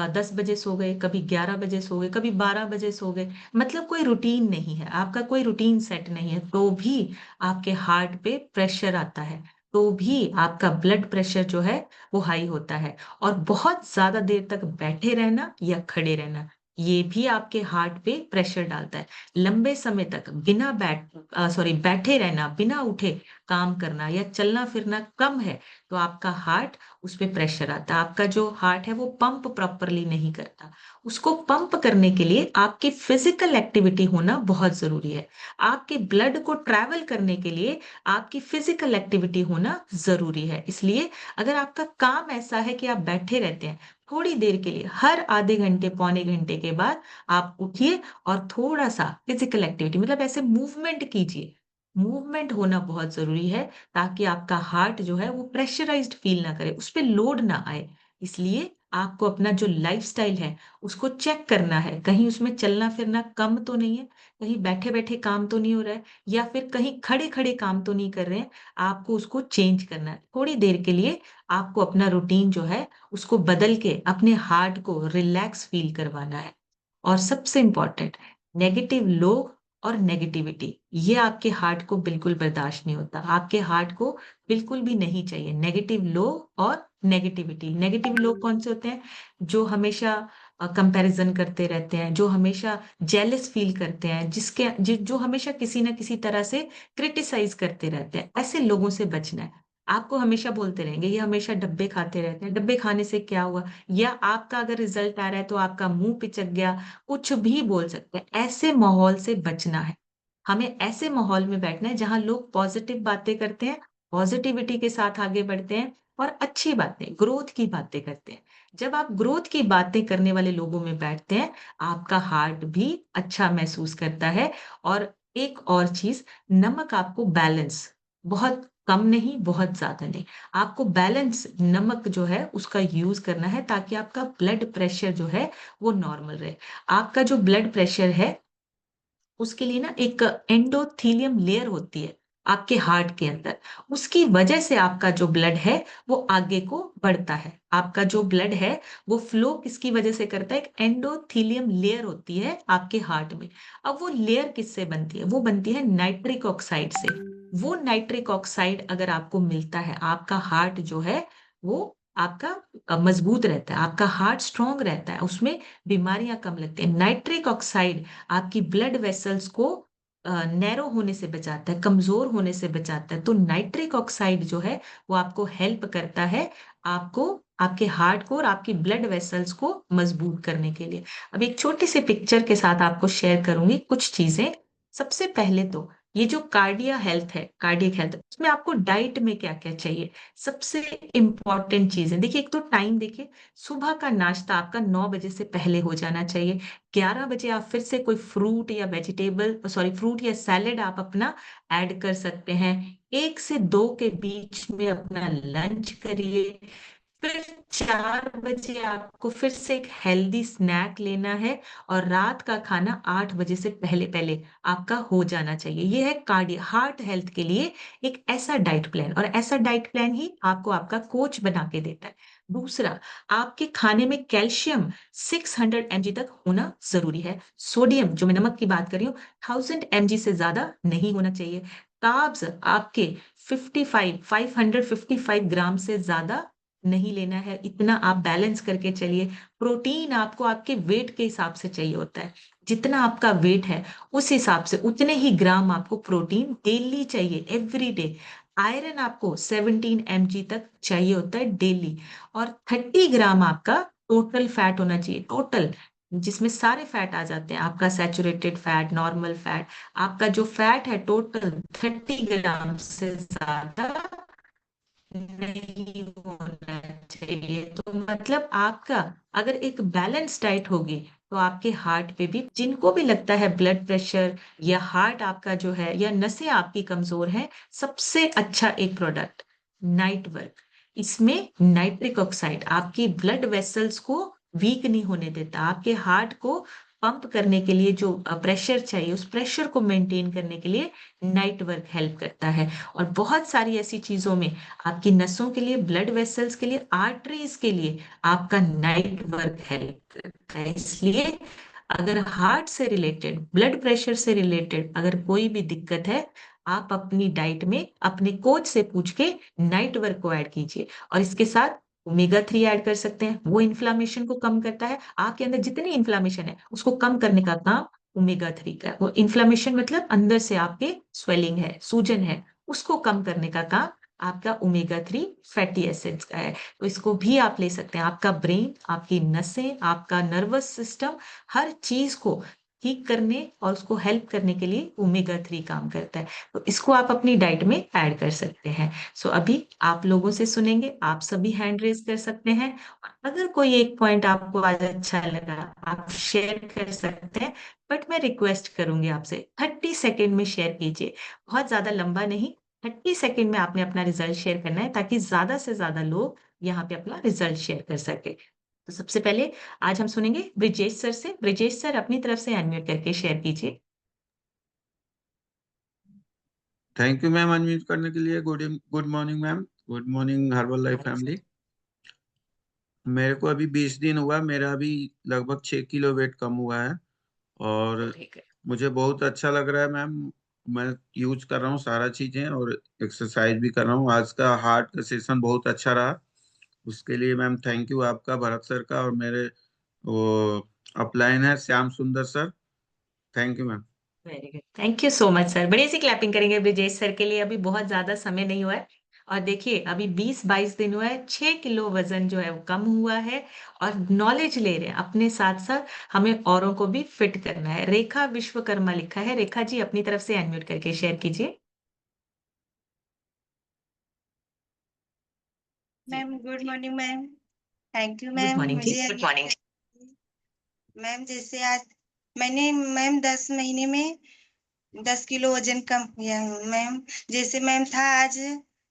10 बजे सो गए, कभी 11 बजे सो गए, कभी 12 बजे सो गए, मतलब कोई रूटीन नहीं है आपका, कोई रूटीन सेट नहीं है, तो भी आपके हार्ट पे प्रेशर आता है, तो भी आपका ब्लड प्रेशर जो है वो हाई होता है। और बहुत ज्यादा देर तक बैठे रहना या खड़े रहना, ये भी आपके हार्ट पे प्रेशर डालता है। लंबे समय तक बिना बैठे रहना, बिना उठे काम करना या चलना फिरना कम है, तो आपका हार्ट, उस पे प्रेशर आता है। आपका जो हार्ट है वो पंप प्रॉपरली नहीं करता। उसको पंप करने के लिए आपकी फिजिकल एक्टिविटी होना बहुत जरूरी है। आपके ब्लड को ट्रैवल करने के लिए आपकी फिजिकल एक्टिविटी होना जरूरी है। इसलिए अगर आपका काम ऐसा है कि आप बैठे रहते हैं, थोड़ी देर के लिए हर आधे घंटे पौने घंटे के बाद आप उठिए और थोड़ा सा फिजिकल एक्टिविटी, मतलब ऐसे मूवमेंट कीजिए। मूवमेंट होना बहुत जरूरी है, ताकि आपका हार्ट जो है वो प्रेशराइज्ड फील ना करे, उस पे लोड ना आए। इसलिए आपको अपना जो लाइफस्टाइल है उसको चेक करना है, कहीं उसमें चलना फिरना कम तो नहीं है, कहीं बैठे बैठे काम तो नहीं हो रहा है, या फिर कहीं खड़े खड़े काम तो नहीं कर रहे हैं। आपको उसको चेंज करना है थोड़ी देर के लिए। आपको अपना रूटीन जो है उसको बदल के अपने हार्ट को रिलैक्स फील करवाना है। और सबसे इम्पोर्टेंट, नेगेटिव लोग और नेगेटिविटी, ये आपके हार्ट को बिल्कुल बर्दाश्त नहीं होता। आपके हार्ट को बिल्कुल भी नहीं चाहिए नेगेटिव लोग और नेगेटिविटी। नेगेटिव लोग कौन से होते हैं? जो हमेशा कंपैरिजन करते रहते हैं, जो हमेशा जेलस फील करते हैं, जो हमेशा किसी ना किसी तरह से क्रिटिसाइज करते रहते हैं। ऐसे लोगों से बचना है। आपको हमेशा बोलते रहेंगे ये हमेशा डब्बे खाते रहते हैं, डब्बे खाने से क्या हुआ, या आपका अगर रिजल्ट आ रहा है तो आपका मुंह पिचक गया, कुछ भी बोल सकते हैं। ऐसे माहौल से बचना है। हमें ऐसे माहौल में बैठना है जहां लोग पॉजिटिव बातें करते हैं, पॉजिटिविटी के साथ आगे बढ़ते हैं, और अच्छी बातें, ग्रोथ की बातें करते हैं। जब आप ग्रोथ की बातें करने वाले लोगों में बैठते हैं, आपका हार्ट भी अच्छा महसूस करता है। और एक और चीज, नमक आपको बैलेंस, बहुत कम नहीं बहुत ज्यादा नहीं, आपको बैलेंस नमक जो है उसका यूज करना है, ताकि आपका ब्लड प्रेशर जो है वो नॉर्मल रहे। आपका जो ब्लड प्रेशर है उसके लिए ना एक एंडोथीलियम लेयर होती है आपके हार्ट के अंदर, उसकी वजह से आपका जो ब्लड है वो आगे को बढ़ता है। आपका जो ब्लड है वो फ्लो किसकी वजह से करता है? एक एंडोथीलियम लेयर होती है आपके हार्ट में। अब वो लेयर किससे बनती है? वो बनती है नाइट्रिक ऑक्साइड से। वो नाइट्रिक ऑक्साइड अगर आपको मिलता है, आपका हार्ट जो है वो आपका मजबूत रहता है, आपका हार्ट स्ट्रांग रहता है, उसमें बीमारियां कम लगती है। नाइट्रिक ऑक्साइड आपकी ब्लड वेसल्स को नैरो होने से बचाता है, कमजोर होने से बचाता है। तो नाइट्रिक ऑक्साइड जो है वो आपको हेल्प करता है, आपको, आपके हार्ट को और आपकी ब्लड वेसल्स को मजबूत करने के लिए। अब एक छोटी सी पिक्चर के साथ आपको शेयर करूंगी कुछ चीजें। सबसे पहले तो ये जो कार्डियक हेल्थ, उसमें आपको डाइट में क्या क्या चाहिए, सबसे इंपॉर्टेंट चीजें देखिए। एक तो टाइम देखिए, सुबह का नाश्ता आपका 9 बजे से पहले हो जाना चाहिए। 11 बजे आप फिर से कोई फ्रूट या सैलेड आप अपना ऐड कर सकते हैं। 1 से 2 के बीच में अपना लंच करिए। फिर 4 बजे आपको फिर से एक हेल्दी स्नैक लेना है, और रात का खाना 8 बजे से पहले पहले आपका हो जाना चाहिए। ये है कार्डियो हार्ट हेल्थ के लिए एक ऐसा डाइट प्लान, और ऐसा डाइट प्लान ही आपको आपका कोच बना के देता है। दूसरा, आपके खाने में कैल्शियम 600 mg तक होना जरूरी है। सोडियम, जो मैं नमक की बात कर रही हूँ, 1000 mg से ज्यादा नहीं होना चाहिए। कार्ब्स आपके 555 ग्राम से ज्यादा नहीं लेना है। इतना आप बैलेंस करके चलिए। प्रोटीन आपको आपके वेट के हिसाब से चाहिए होता है। जितना आपका वेट है उस हिसाब से उतने ही ग्राम आपको प्रोटीन डेली चाहिए, एवरी डे। आयरन आपको 17 mg तक चाहिए होता है डेली। और 30 ग्राम आपका टोटल फैट होना चाहिए, टोटल, जिसमें सारे फैट आ जाते हैं, आपका सैचुरेटेड फैट, नॉर्मल फैट। आपका जो फैट है टोटल 30 ग्राम से ज्यादा नहीं होना चाहिए। तो मतलब आपका अगर एक बैलेंस डाइट होगी, तो आपके हार्ट पे भी, जिनको भी लगता है ब्लड प्रेशर या हार्ट आपका जो है या नसें आपकी कमजोर हैं, सबसे अच्छा एक प्रोडक्ट, नाइट वर्क। इसमें नाइट्रिक ऑक्साइड आपकी ब्लड वेसल्स को वीक नहीं होने देता, आपके हार्ट को पंप करने के लिए जो प्रेशर चाहिए, उस प्रेशर को मेंटेन करने के लिए नाइट वर्क हेल्प करता है। और बहुत सारी ऐसी चीजों में, आपकी नसों के लिए, ब्लड वेसल्स के लिए, आर्टरीज के लिए आपका नाइट वर्क हेल्प करता है। इसलिए अगर हार्ट से रिलेटेड, ब्लड प्रेशर से रिलेटेड अगर कोई भी दिक्कत है, आप अपनी डाइट में अपने कोच से पूछ के नाइट वर्क को ऐड कीजिए। और इसके साथ ओमेगा 3 ऐड कर सकते हैं, वो इन्फ्लामेशन को कम करता है। आपके अंदर जितनी इन्फ्लामेशन है उसको कम करने का काम ओमेगा 3 का है। वो इन्फ्लामेशन मतलब अंदर से आपके स्वेलिंग है, सूजन है, उसको कम करने का काम आपका ओमेगा 3 फैटी एसिड्स का है। तो इसको भी आप ले सकते हैं। आपका ब्रेन, आपकी नसें, आपका नर्वस सिस्टम, हर चीज को ठीक करने और उसको हेल्प करने के लिए ओमेगा 3 काम करता है। तो इसको आप अपनी डाइट में ऐड कर सकते हैं। सो अभी आप लोगों से सुनेंगे, आप सभी हैंड रेज कर सकते हैं। अगर कोई एक पॉइंट आपको आज अच्छा लगा, आप शेयर कर सकते हैं, बट मैं रिक्वेस्ट करूंगी आपसे 30 सेकेंड में शेयर कीजिए, बहुत ज्यादा लंबा नहीं। 30 सेकेंड में आपने अपना रिजल्ट शेयर करना है, ताकि ज्यादा से ज्यादा लोग यहाँ पे अपना रिजल्ट शेयर कर सके। तो सबसे पहले आज हम सुनेंगे ब्रिजेश सर से। ब्रिजेश सर, अपनी तरफ से अनम्यूट करके शेयर कीजिए। थैंक यू मैम अनम्यूट करने के लिए। Good good morning ma'am. Good morning herbal life morning sir. Family. मेरे को अभी 20 दिन हुआ, मेरा अभी लगभग 6 किलो वेट कम हुआ है। और वेरी गुड। मुझे बहुत अच्छा लग रहा है मैम। मैं यूज कर रहा हूँ सारा चीजें और एक्सरसाइज भी कर रहा हूँ। आज का हार्ट का सेशन बहुत अच्छा रहा, उसके लिए मैम थैंक यू आपका, भरत सर का, और मेरे वो अपलाइन है श्याम सुंदर sir. Thank you ma'am. Very good, thank you so much sir. बड़ी सी क्लैपिंग करेंगे ब्रिजेश सर के लिए। अभी बहुत ज्यादा समय नहीं हुआ है, और देखिए अभी 20-22 दिन हुआ है, 6 किलो वजन जो है वो कम हुआ है। और नॉलेज ले रहे हैं अपने साथ साथ, हमें औरों को भी फिट करना है। रेखा विश्वकर्मा लिखा है। रेखा जी, अपनी तरफ से अनम्यूट करके शेयर कीजिए। जी, ma'am good morning ma'am. Thank you good ma'am morning जी। मुझे गुड मॉर्निंग मैम। जैसे आज मैंने मैम 10 महीने में 10 किलो वजन कम किया हूँ मैम। जैसे मैम था आज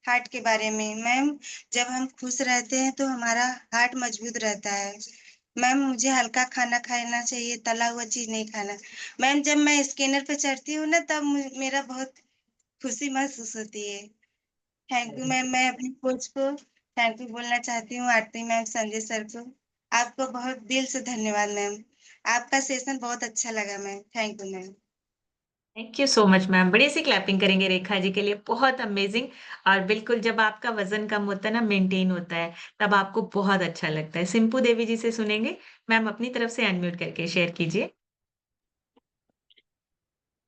हार्ट के बारे में मैम। जब हम खुश रहते हैं तो हमारा हार्ट मजबूत रहता है मैम। मुझे हल्का खाना खाना चाहिए, तला हुआ चीज नहीं खाना मैम। जब मैं स्कैनर पे चढ़ती हूँ ना, तब मेरा बहुत खुशी महसूस होती है। Thank you ma'am. मैं अपनी कोच को थैंक यू बोलना चाहती हूँ, आरती मैम, संजय सर को। आपको बहुत दिल से धन्यवाद मैम। आपका सेशन बहुत अच्छा लगा ma'am. Thank you ma'am. Thank you so much ma'am. बड़ी सी क्लैपिंग करेंगे रेखा जी के लिए, बहुत अमेजिंग। और बिल्कुल, जब आपका वजन कम होता है ना, मेंटेन होता है, तब आपको बहुत अच्छा लगता है। सिंपू देवी जी से सुनेंगे। मैम, अपनी तरफ से अनम्यूट करके शेयर कीजिए।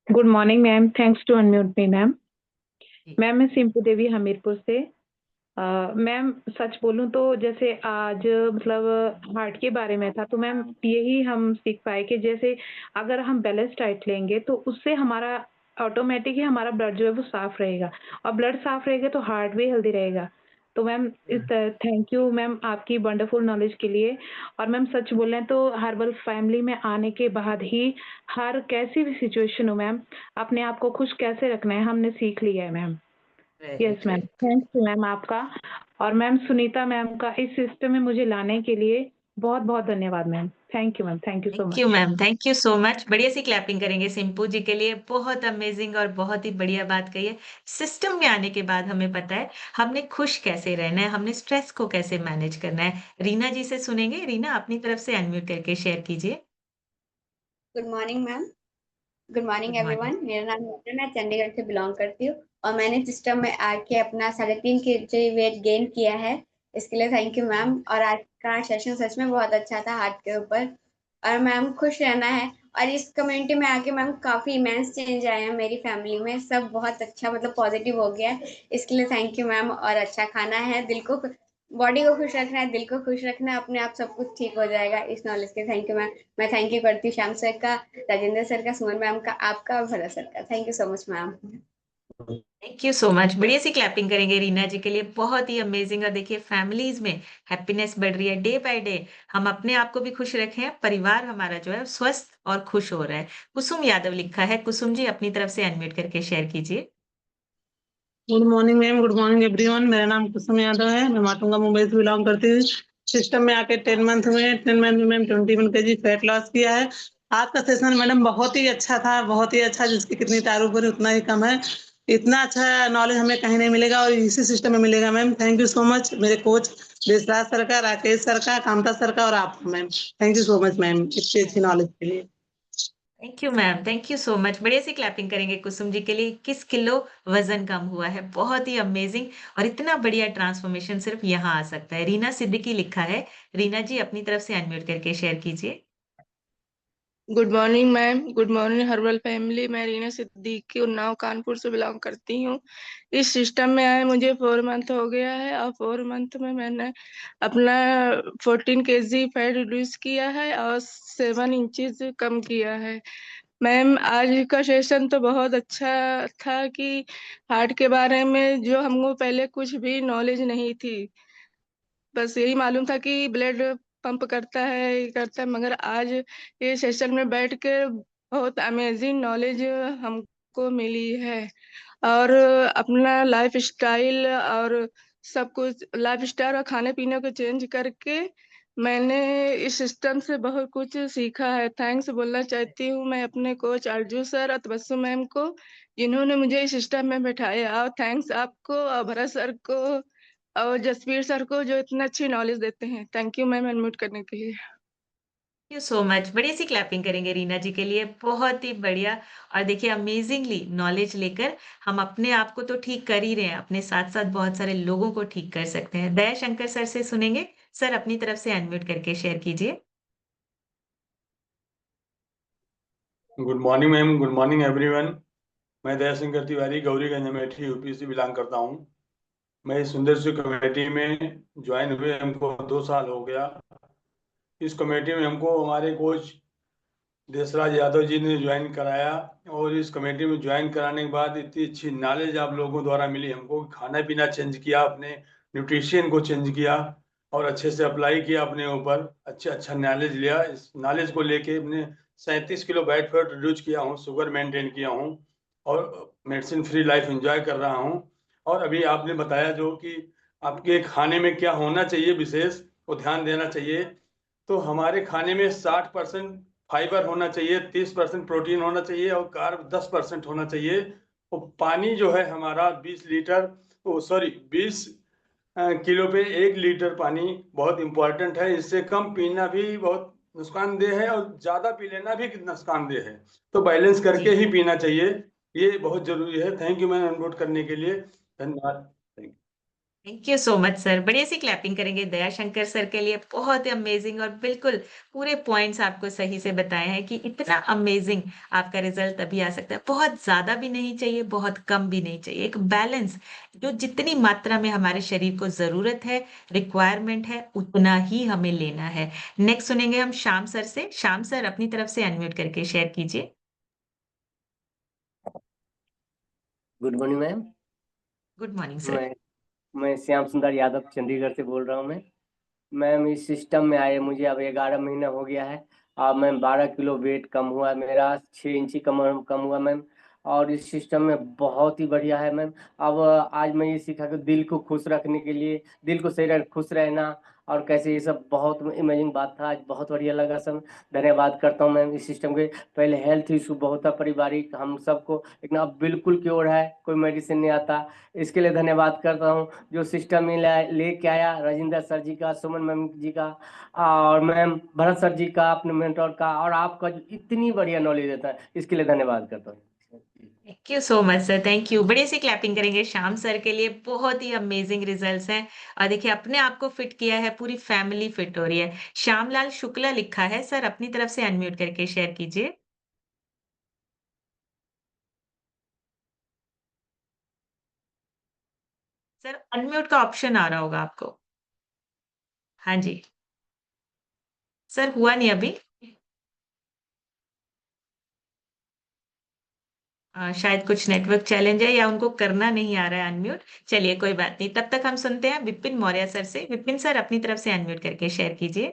Good morning ma'am, thanks to unmute me ma'am. जी। मैम मैं सिंपू देवी हमीरपुर से। मैम सच बोलूं तो जैसे आज मतलब हार्ट के बारे में था, तो मैम यही हम सीख पाए कि जैसे अगर हम बैलेंस डाइट लेंगे तो उससे हमारा ऑटोमेटिक ही हमारा ब्लड जो है वो साफ रहेगा, और ब्लड साफ रहेगा तो हार्ट भी हेल्दी रहेगा। तो मैम इस थैंक यू मैम आपकी वंडरफुल नॉलेज के लिए। और मैम सच बोलें तो हर्बल फैमिली में आने के बाद ही हर कैसी भी सिचुएशन हो मैम, अपने आप को खुश कैसे रखना है हमने सीख लिया है ma'am. Very yes ma'am, great. Thanks to ma'am आपका। और मैम सुनीता मैम का इस सिस्टम में मुझे लाने के लिए बहुत-बहुत धन्यवाद ma'am. Thank you ma'am, thank you so thank you much. Ma'am, thank you so much. बढ़िया सी क्लैपिंग करेंगे सिंपू जी के लिए। बहुत अमेजिंग और बहुत ही बढ़िया बात कही है। सिस्टम में आने के बाद हमें पता है हमने खुश कैसे रहना है, हमने स्ट्रेस को कैसे मैनेज करना है। रीना जी से सुनेंगे। रीना अपनी तरफ से अनम्यूट करके शेयर कीजिए। Good morning ma'am. Good morning good morning. Everyone. मेरा नाम है, मैं चंडीगढ़ से बिलोंग करती हूँ और मैंने सिस्टम में आके अपना 3.5 kg वेट गेन किया है। इसके लिए थैंक यू मैम। और आज का सेशन सच में बहुत अच्छा था हार्ट के ऊपर। और मैम खुश रहना है। और इस कम्युनिटी में आके मैम काफी इमेंस चेंज आए हैं मेरी फैमिली में। सब बहुत अच्छा मतलब पॉजिटिव हो गया है। इसके लिए थैंक यू मैम। और अच्छा खाना है, दिल को बॉडी को खुश रखना है, दिल को खुश रखना है, अपने आप सब कुछ ठीक हो जाएगा इस नॉलेज के। Thank you ma'am. मैं थैंक यू करती हूँ श्याम सर का, राजेंद्र सर का, सुमन मैम का, आपका और भरत सर का। Thank you so much ma'am. Thank you so much. बढ़िया सी क्लैपिंग करेंगे रीना जी के लिए। बहुत ही अमेजिंग। और देखिए फैमिलीज में हैप्पीनेस बढ़ रही है डे बाय डे। हम अपने आप को भी खुश रखें, परिवार हमारा जो है स्वस्थ और खुश हो रहा है। कुसुम यादव लिखा है। कुसुम जी अपनी तरफ से अनम्यूट करके शेयर कीजिए। Good morning ma'am, good morning everyone. मेरा नाम कुसुम यादव है, मैं माटुंगा मुंबई से बिलोंग करती हूँ। सिस्टम में आके 10 मंथ में मैम 21 kg फैट लॉस किया है। आज का सेशन मैडम बहुत ही अच्छा था, बहुत ही अच्छा, जिसकी कितनी तारीफ करें उतना ही कम है। इतना अच्छा नॉलेज हमें कहीं नहीं मिलेगा और इसी सिस्टम में मिलेगा ma'am. Thank you so much मेरे कोच देसराज सर का, राकेश सर का, कामता सर का और आपका ma'am. Thank you so much ma'am इतनी अच्छी नॉलेज के लिए। Thank you ma'am, thank you so much. बढ़िया सी क्लैपिंग करेंगे कुसुम जी के लिए। 21 किलो वजन कम हुआ है, बहुत ही अमेजिंग। और इतना बढ़िया ट्रांसफॉर्मेशन सिर्फ यहाँ आ सकता है। रीना सिद्दीकी लिखा है। रीना जी अपनी तरफ से अनम्यूट करके शेयर कीजिए। Good morning ma'am, good morning herbal family. मैं रीना सिद्दीकी उन्नाव कानपुर से बिलोंग करती हूँ। इस सिस्टम में आए मुझे 4 मंथ हो गया है और 4 मंथ में मैंने अपना 14 kg फैट रिड्यूस किया है और 7 इंचेस कम किया है। मैम आज का सेशन तो बहुत अच्छा था कि हार्ट के बारे में जो हमको पहले कुछ भी नॉलेज नहीं थी। बस यही मालूम था कि ब्लड पंप करता है, ये करता है, मगर आज ये सेशन में बैठ के बहुत अमेजिंग नॉलेज हमको मिली है। और अपना लाइफ स्टाइल और सब कुछ, लाइफ स्टाइल और खाने पीने को चेंज करके मैंने इस सिस्टम से बहुत कुछ सीखा है। थैंक्स बोलना चाहती हूँ मैं अपने कोच अर्जू सर और तबस्सुम मैम को, जिन्होंने मुझे इस सिस्टम में बैठाया। और थैंक्स आपको और भरत सर को और जसवीर सर को जो इतना अच्छी नॉलेज देते हैं। थैंक यू मैम अनम्यूट करने के लिए। Thank you so much. बढ़िया सी क्लैपिंग करेंगे रीना जी के लिए। बहुत ही बढ़िया। और देखिए अमेजिंगली नॉलेज लेकर हम अपने आप को तो ठीक कर ही रहे हैं, अपने साथ साथ बहुत सारे लोगों को ठीक कर सकते हैं। दया शंकर सर से सुनेंगे। सर अपनी तरफ से अनम्यूट करके शेयर कीजिए। Good morning ma'am, good morning everyone. मैं दयाशंकर तिवारी गौरीगंज अमेठी यूपी से बिलोंग करता हूँ। मैं इस सुंदर सी कमेटी में ज्वाइन हुए हमको 2 साल हो गया। इस कमेटी में हमको हमारे कोच देसराज यादव जी ने ज्वाइन कराया और इस कमेटी में ज्वाइन कराने के बाद इतनी अच्छी नॉलेज आप लोगों द्वारा मिली हमको। खाना पीना चेंज किया, अपने न्यूट्रिशन को चेंज किया और अच्छे से अप्लाई किया अपने ऊपर। अच्छा नॉलेज लिया। इस नॉलेज को लेके अपने 37 किलो बैड फैट रिड्यूस किया हूँ, शुगर मेंटेन किया हूँ और मेडिसिन फ्री लाइफ एंजॉय कर रहा हूँ। और अभी आपने बताया जो कि आपके खाने में क्या होना चाहिए, विशेष वो ध्यान देना चाहिए। तो हमारे खाने में 60% फाइबर होना चाहिए, 30% प्रोटीन होना चाहिए और कार्ब 10% होना चाहिए। और पानी जो है हमारा 20 किलो पे 1 लीटर पानी बहुत इंपॉर्टेंट है। इससे कम पीना भी बहुत नुकसानदेह है और ज्यादा पी लेना भी नुकसानदेह है। तो बैलेंस करके ही पीना चाहिए, ये बहुत जरूरी है। थैंक यू मैम अनम्यूट करने के लिए। धन्यवाद। Thank you so much sir. बढ़िया सी क्लैपिंग करेंगे दया शंकर सर के लिए। बहुत ही अमेजिंग और बिल्कुल पूरे पॉइंट्स आपको सही से बताए हैं कि इतना अमेजिंग आपका रिजल्ट तभी आ सकता है। बहुत ज्यादा भी नहीं चाहिए, बहुत कम भी नहीं चाहिए। एक बैलेंस, जो जितनी मात्रा में हमारे शरीर को जरूरत है, रिक्वायरमेंट है, उतना ही हमें लेना है। नेक्स्ट सुनेंगे हम श्याम सर से। श्याम सर अपनी तरफ से अनम्यूट करके शेयर कीजिए। Good morning ma'am. Good morning sir. मैं श्याम सुंदर यादव चंडीगढ़ से बोल रहा हूँ। मैम इस सिस्टम में आए मुझे अब 11 महीना हो गया है। अब मैम 12 किलो वेट कम हुआ, मेरा 6 इंची कम हुआ मैम। और इस सिस्टम में बहुत ही बढ़िया है मैम। अब आज मैं ये सीखा कि दिल को खुश रखने के लिए, दिल को सही खुश रहना और कैसे, ये सब बहुत इमेजिंग बात था। आज बहुत बढ़िया लगा सर, धन्यवाद करता हूँ मैम इस सिस्टम के। पहले हेल्थ इशू बहुत था पारिवारिक हम सबको, लेकिन अब बिल्कुल क्योर है, कोई मेडिसिन नहीं आता। इसके लिए धन्यवाद करता हूँ जो सिस्टम में लेके आया, राजेंद्र सर जी का, सुमन मैम जी का, और मैम भरत सर जी का, अपने मेंटोर का, और आपका जो इतनी बढ़िया नॉलेज देता है, इसके लिए धन्यवाद करता हूँ। Thank you so much sir, thank you. बड़ी सी क्लैपिंग करेंगे श्याम सर के लिए, बहुत ही अमेजिंग रिजल्ट्स हैं। और देखिए अपने आप को फिट किया है, पूरी फैमिली फिट हो रही है। श्यामलाल शुक्ला लिखा है, सर अपनी तरफ से अनम्यूट करके शेयर कीजिए। सर अनम्यूट का ऑप्शन आ रहा होगा आपको। हाँ जी सर, हुआ नहीं अभी। शायद कुछ नेटवर्क चैलेंज है या उनको करना नहीं आ रहा है अनम्यूट। चलिए कोई बात नहीं, तब तक हम सुनते हैं विपिन मौर्य सर से। विपिन सर अपनी तरफ से अनम्यूट करके शेयर कीजिए।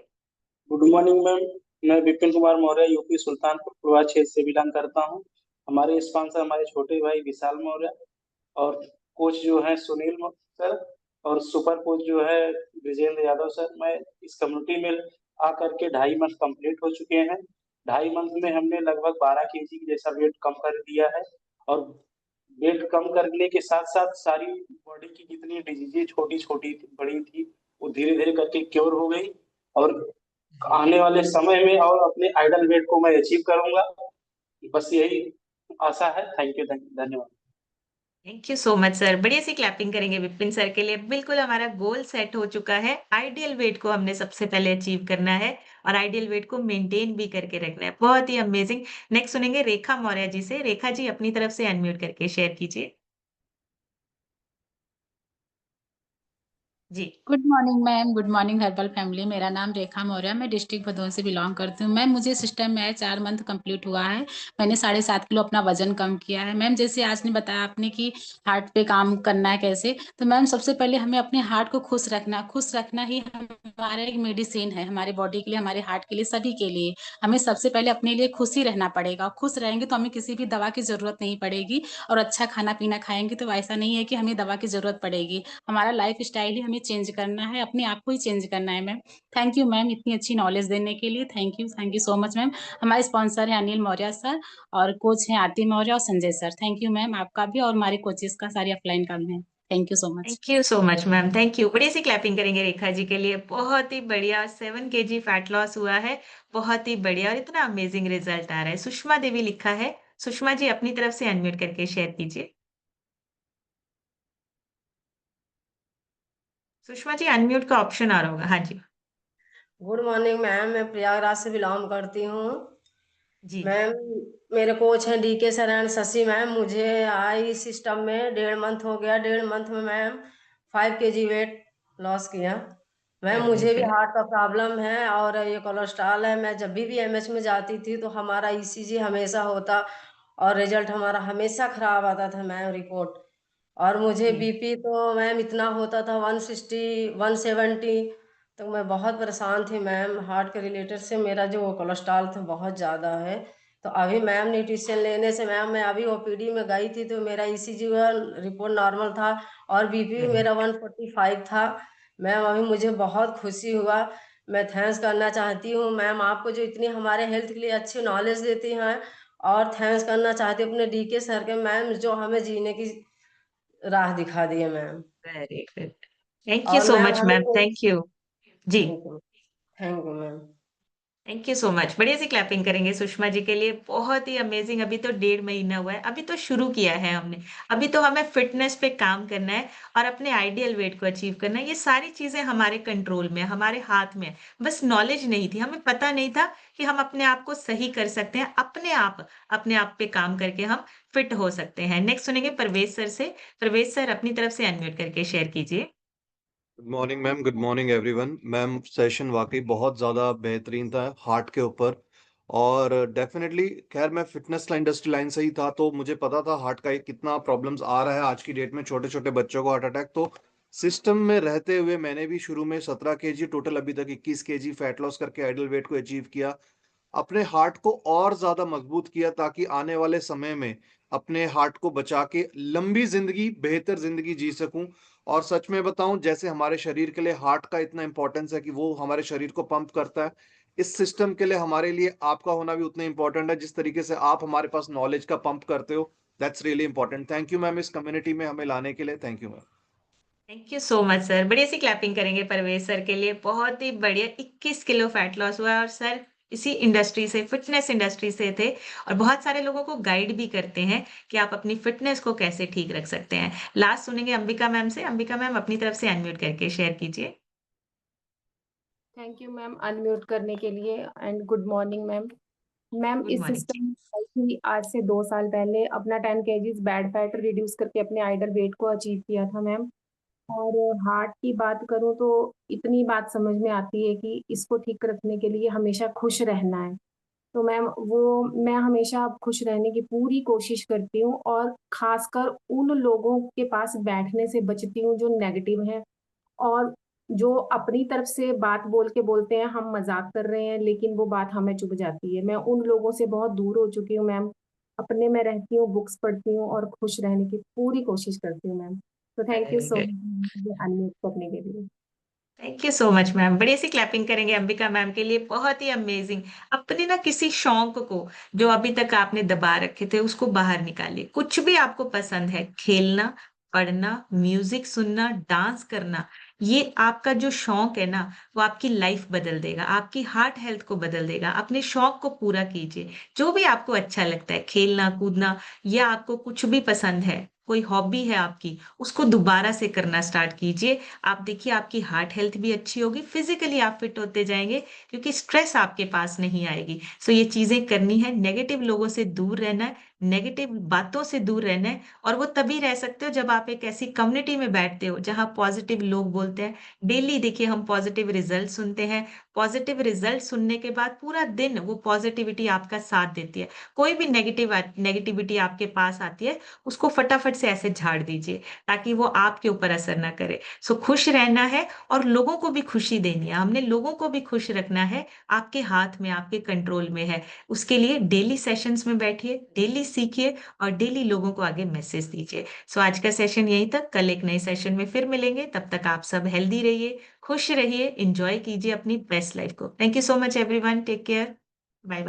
Good morning ma'am. मैं विपिन कुमार मौर्य यूपी सुल्तानपुर पूर्वा क्षेत्र से बिलोंग करता हूँ। हमारे स्पॉन्सर हमारे छोटे भाई विशाल मौर्य और कोच जो है सुनील सर और सुपर कोच जो है विजेंद्र यादव सर। मैं इस कम्युनिटी में आकर के 2.5 मंथ कंप्लीट हो चुके हैं। 2.5 मंथ में हमने लगभग 12 kg जैसा वेट कम कर दिया है और वेट कम करने के साथ साथ सारी बॉडी की जितनी डिजीजेज छोटी छोटी बड़ी थी वो धीरे धीरे करके क्योर हो गई और आने वाले समय में और अपने आइडल वेट को मैं अचीव करूंगा। बस यही आशा है। थैंक यू, धन्यवाद। Thank you so much sir, बढ़िया सी क्लैपिंग करेंगे विपिन सर के लिए। बिल्कुल हमारा गोल सेट हो चुका है। आइडियल वेट को हमने सबसे पहले अचीव करना है और आइडियल वेट को मेंटेन भी करके रखना है। बहुत ही अमेजिंग। नेक्स्ट सुनेंगे रेखा मौर्य जी से। रेखा जी अपनी तरफ से अनम्यूट करके शेयर कीजिए जी। Good morning ma'am, good morning herbal family. मेरा नाम रेखा मौर्य, मैं डिस्ट्रिक्ट भदोही से बिलोंग करती हूँ। मैम मुझे सिस्टम में आए 4 मंथ कंप्लीट हुआ है। मैंने 7.5 किलो अपना वजन कम किया है। मैम जैसे आज ने बताया आपने कि हार्ट पे काम करना है कैसे, तो मैम सबसे पहले हमें अपने हार्ट को खुश रखना ही हमारा एक मेडिसिन है, हमारे बॉडी के लिए, हमारे हार्ट के लिए, सभी के लिए। हमें सबसे पहले अपने लिए खुश ही रहना पड़ेगा। खुश रहेंगे तो हमें किसी भी दवा की जरूरत नहीं पड़ेगी और अच्छा खाना पीना खाएंगे तो ऐसा नहीं है कि हमें दवा की जरूरत पड़ेगी। हमारा लाइफ स्टाइल ही हमें चेंज करना है, अपने आप को ही चेंज करना है मैम। थैंक यू मैम इतनी अच्छी नॉलेज देने के लिए। Thank you so much ma'am. हमारे स्पॉन्सर हैं अनिल मौर्य सर और कोच हैं आरती मौर्य और Sanjay sir. Thank you ma'am आपका भी और हमारे कोचेस का, सारी अपलाइन का है। Thank you so much. Thank you so much ma'am, thank you. बड़ी सी क्लैपिंग करेंगे रेखा जी के लिए। बहुत ही बढ़िया, 7 kg फैट लॉस हुआ है। बहुत ही बढ़िया और इतना अमेजिंग रिजल्ट आ रहा है। सुषमा देवी लिखा है। सुषमा जी अपनी तरफ से अनम्यूट करके शेयर कीजिए। सुषमा जी अनम्यूट का ऑप्शन आ रहा होगा। हाँ जी गुड मॉर्निंग मैम, मैं प्रयागराज से बिलोंग करती हूँ। जी। मैम मेरे कोच हैं DK sir and Shashi ma'am. मुझे आई सिस्टम में 1.5 मंथ हो गया। 1.5 मंथ में मैम 5 kg वेट लॉस किया। मैम वेरी मुझे भी गुड। हार्ट का प्रॉब्लम है और ये कोलेस्ट्रॉल है। मैं जब भी MH में जाती थी तो हमारा ECG हमेशा होता और रिजल्ट हमारा हमेशा खराब आता था मैम, रिपोर्ट। और मुझे जी BP तो मैम इतना होता था 160 170। तो मैं बहुत परेशान थी मैम। हार्ट के रिलेटेड से मेरा जो कोलेस्ट्रॉल था बहुत ज़्यादा है। तो अभी मैम न्यूट्रिशन लेने से मैम मैं अभी OPD में गई थी तो मेरा ECG रिपोर्ट नॉर्मल था और BP भी मेरा 145 था। मैम अभी मुझे बहुत खुशी हुआ। मैं थैंक्स करना चाहती हूँ मैम आपको जो इतनी हमारे हेल्थ के लिए अच्छी नॉलेज देती हैं। और थैंक्स करना चाहती हूँ अपने DK सर के मैम, जो हमें जीने की राह दिखा दी है ma'am. Very good. Thank you और सो मैम मच हमें मैम, थैंक यू जी। Thank you ma'am. Thank you so much. बढ़िया सी क्लैपिंग करेंगे सुषमा जी के लिए। बहुत ही अमेजिंग। अभी तो 1.5 महीना हुआ है, अभी तो शुरू किया है हमने। अभी तो हमें फिटनेस पे काम करना है और अपने आइडियल वेट को अचीव करना है। ये सारी चीजें हमारे कंट्रोल में, हमारे हाथ में है। बस नॉलेज नहीं थी, हमें पता नहीं था कि हम अपने आप को सही कर सकते हैं। अपने आप पे काम करके हम फिट हो सकते हैं। नेक्स्ट सुनेंगे परवेज सर से। परवेज सर अपनी तरफ से अनम्यूट करके शेयर कीजिए। Good morning ma'am, good morning everyone. Ma'am session वाकई बहुत ज़्यादा बेहतरीन था हार्ट के ऊपर और डेफिनेटली, खैर मैं फिटनेस लाइन इंडस्ट्री लाइन से ही था तो मुझे पता था हार्ट का कितना प्रॉब्लम्स आ रहा है आज की डेट में। छोटे छोटे बच्चों को हार्ट अटैक, तो सिस्टम में रहते हुए मैंने भी शुरू में 17 kg, टोटल अभी तक 21 kg फैट लॉस करके आइडल वेट को अचीव किया। अपने हार्ट को और ज्यादा मजबूत किया ताकि आने वाले समय में अपने हार्ट को बचा के लंबी जिंदगी, बेहतर जिंदगी जी सकूं। और सच में बताऊं, जैसे हमारे शरीर के लिए हार्ट का इतना इंपॉर्टेंस है कि वो हमारे शरीर को पंप करता है, इस सिस्टम के लिए हमारे लिए आपका होना भी उतना इंपॉर्टेंट है जिस तरीके से आप हमारे पास नॉलेज का पंप करते हो। That's really important. Thank you ma'am इस कम्युनिटी में हमें लाने के लिए। Thank you ma'am. Thank you so much sir. बड़ी सी क्लैपिंग करेंगे परवेज सर के लिए। बहुत ही बढ़िया 21 किलो फैट लॉस हुआ है और सर इसी इंडस्ट्री से, फिटनेस इंडस्ट्री से थे और बहुत सारे लोगों को गाइड भी करते हैं कि आप अपनी फिटनेस को कैसे ठीक रख सकते हैं। लास्ट सुनेंगे अंबिका मैम से। अंबिका मैम अपनी तरफ से अनम्यूट करके शेयर कीजिए। थैंक यू मैम अनम्यूट करने के लिए and good morning ma'am. Ma'am good इस मॉर्निंग। सिस्टम में आज से 2 साल पहले अपना 10 kgs बैड फैट रिड्यूस करके अपने आइडल वेट को अचीव किया था मैम। और हार्ट की बात करूँ तो इतनी बात समझ में आती है कि इसको ठीक रखने के लिए हमेशा खुश रहना है। तो मैम मैं हमेशा खुश रहने की पूरी कोशिश करती हूँ और खासकर उन लोगों के पास बैठने से बचती हूँ जो नेगेटिव हैं और जो अपनी तरफ से बात बोल के बोलते हैं हम मजाक कर रहे हैं, लेकिन वो बात हमें चुभ जाती है। मैं उन लोगों से बहुत दूर हो चुकी हूँ मैम। अपने में रहती हूँ, बुक्स पढ़ती हूँ और खुश रहने की पूरी कोशिश करती हूँ मैम। तो thank you very so good. Much unmute करने के लिए। Thank you so much ma'am. बड़ी सी क्लैपिंग करेंगे अंबिका मैम के लिए। बहुत ही अमेजिंग। अपने ना किसी शौक को जो अभी तक आपने दबा रखे थे उसको बाहर निकालिए। कुछ भी आपको पसंद है, खेलना, पढ़ना, म्यूजिक सुनना, डांस करना, ये आपका जो शौक है ना वो आपकी लाइफ बदल देगा, आपकी हार्ट हेल्थ को बदल देगा। अपने शौक को पूरा कीजिए। जो भी आपको अच्छा लगता है, खेलना कूदना, या आपको कुछ भी पसंद है, कोई हॉबी है आपकी, उसको दोबारा से करना स्टार्ट कीजिए। आप देखिए आपकी हार्ट हेल्थ भी अच्छी होगी, फिजिकली आप फिट होते जाएंगे क्योंकि स्ट्रेस आपके पास नहीं आएगी। सो ये चीजें करनी है। नेगेटिव लोगों से दूर रहना है, नेगेटिव बातों से दूर रहना है। और वो तभी रह सकते हो जब आप एक ऐसी कम्युनिटी में बैठते हो जहां पॉजिटिव लोग बोलते हैं। डेली देखिए हम पॉजिटिव रिजल्ट सुनते हैं। पॉजिटिव रिजल्ट सुनने के बाद पूरा दिन वो पॉजिटिविटी आपका साथ देती है। कोई भी नेगेटिविटी आपके पास आती है उसको फटाफट से ऐसे झाड़ दीजिए ताकि वो आपके ऊपर असर ना करे। सो खुश रहना है और लोगों को भी खुशी देनी है। हमने लोगों को भी खुश रखना है। आपके हाथ में, आपके कंट्रोल में है। उसके लिए डेली सेशंस में बैठिए, डेली सीखिए और डेली लोगों को आगे मैसेज दीजिए। सो आज का सेशन यहीं तक। कल एक नए सेशन में फिर मिलेंगे। तब तक आप सब हेल्दी रहिए, खुश रहिए, एंजॉय कीजिए अपनी बेस्ट लाइफ को। Thank you so much everyone. Take care.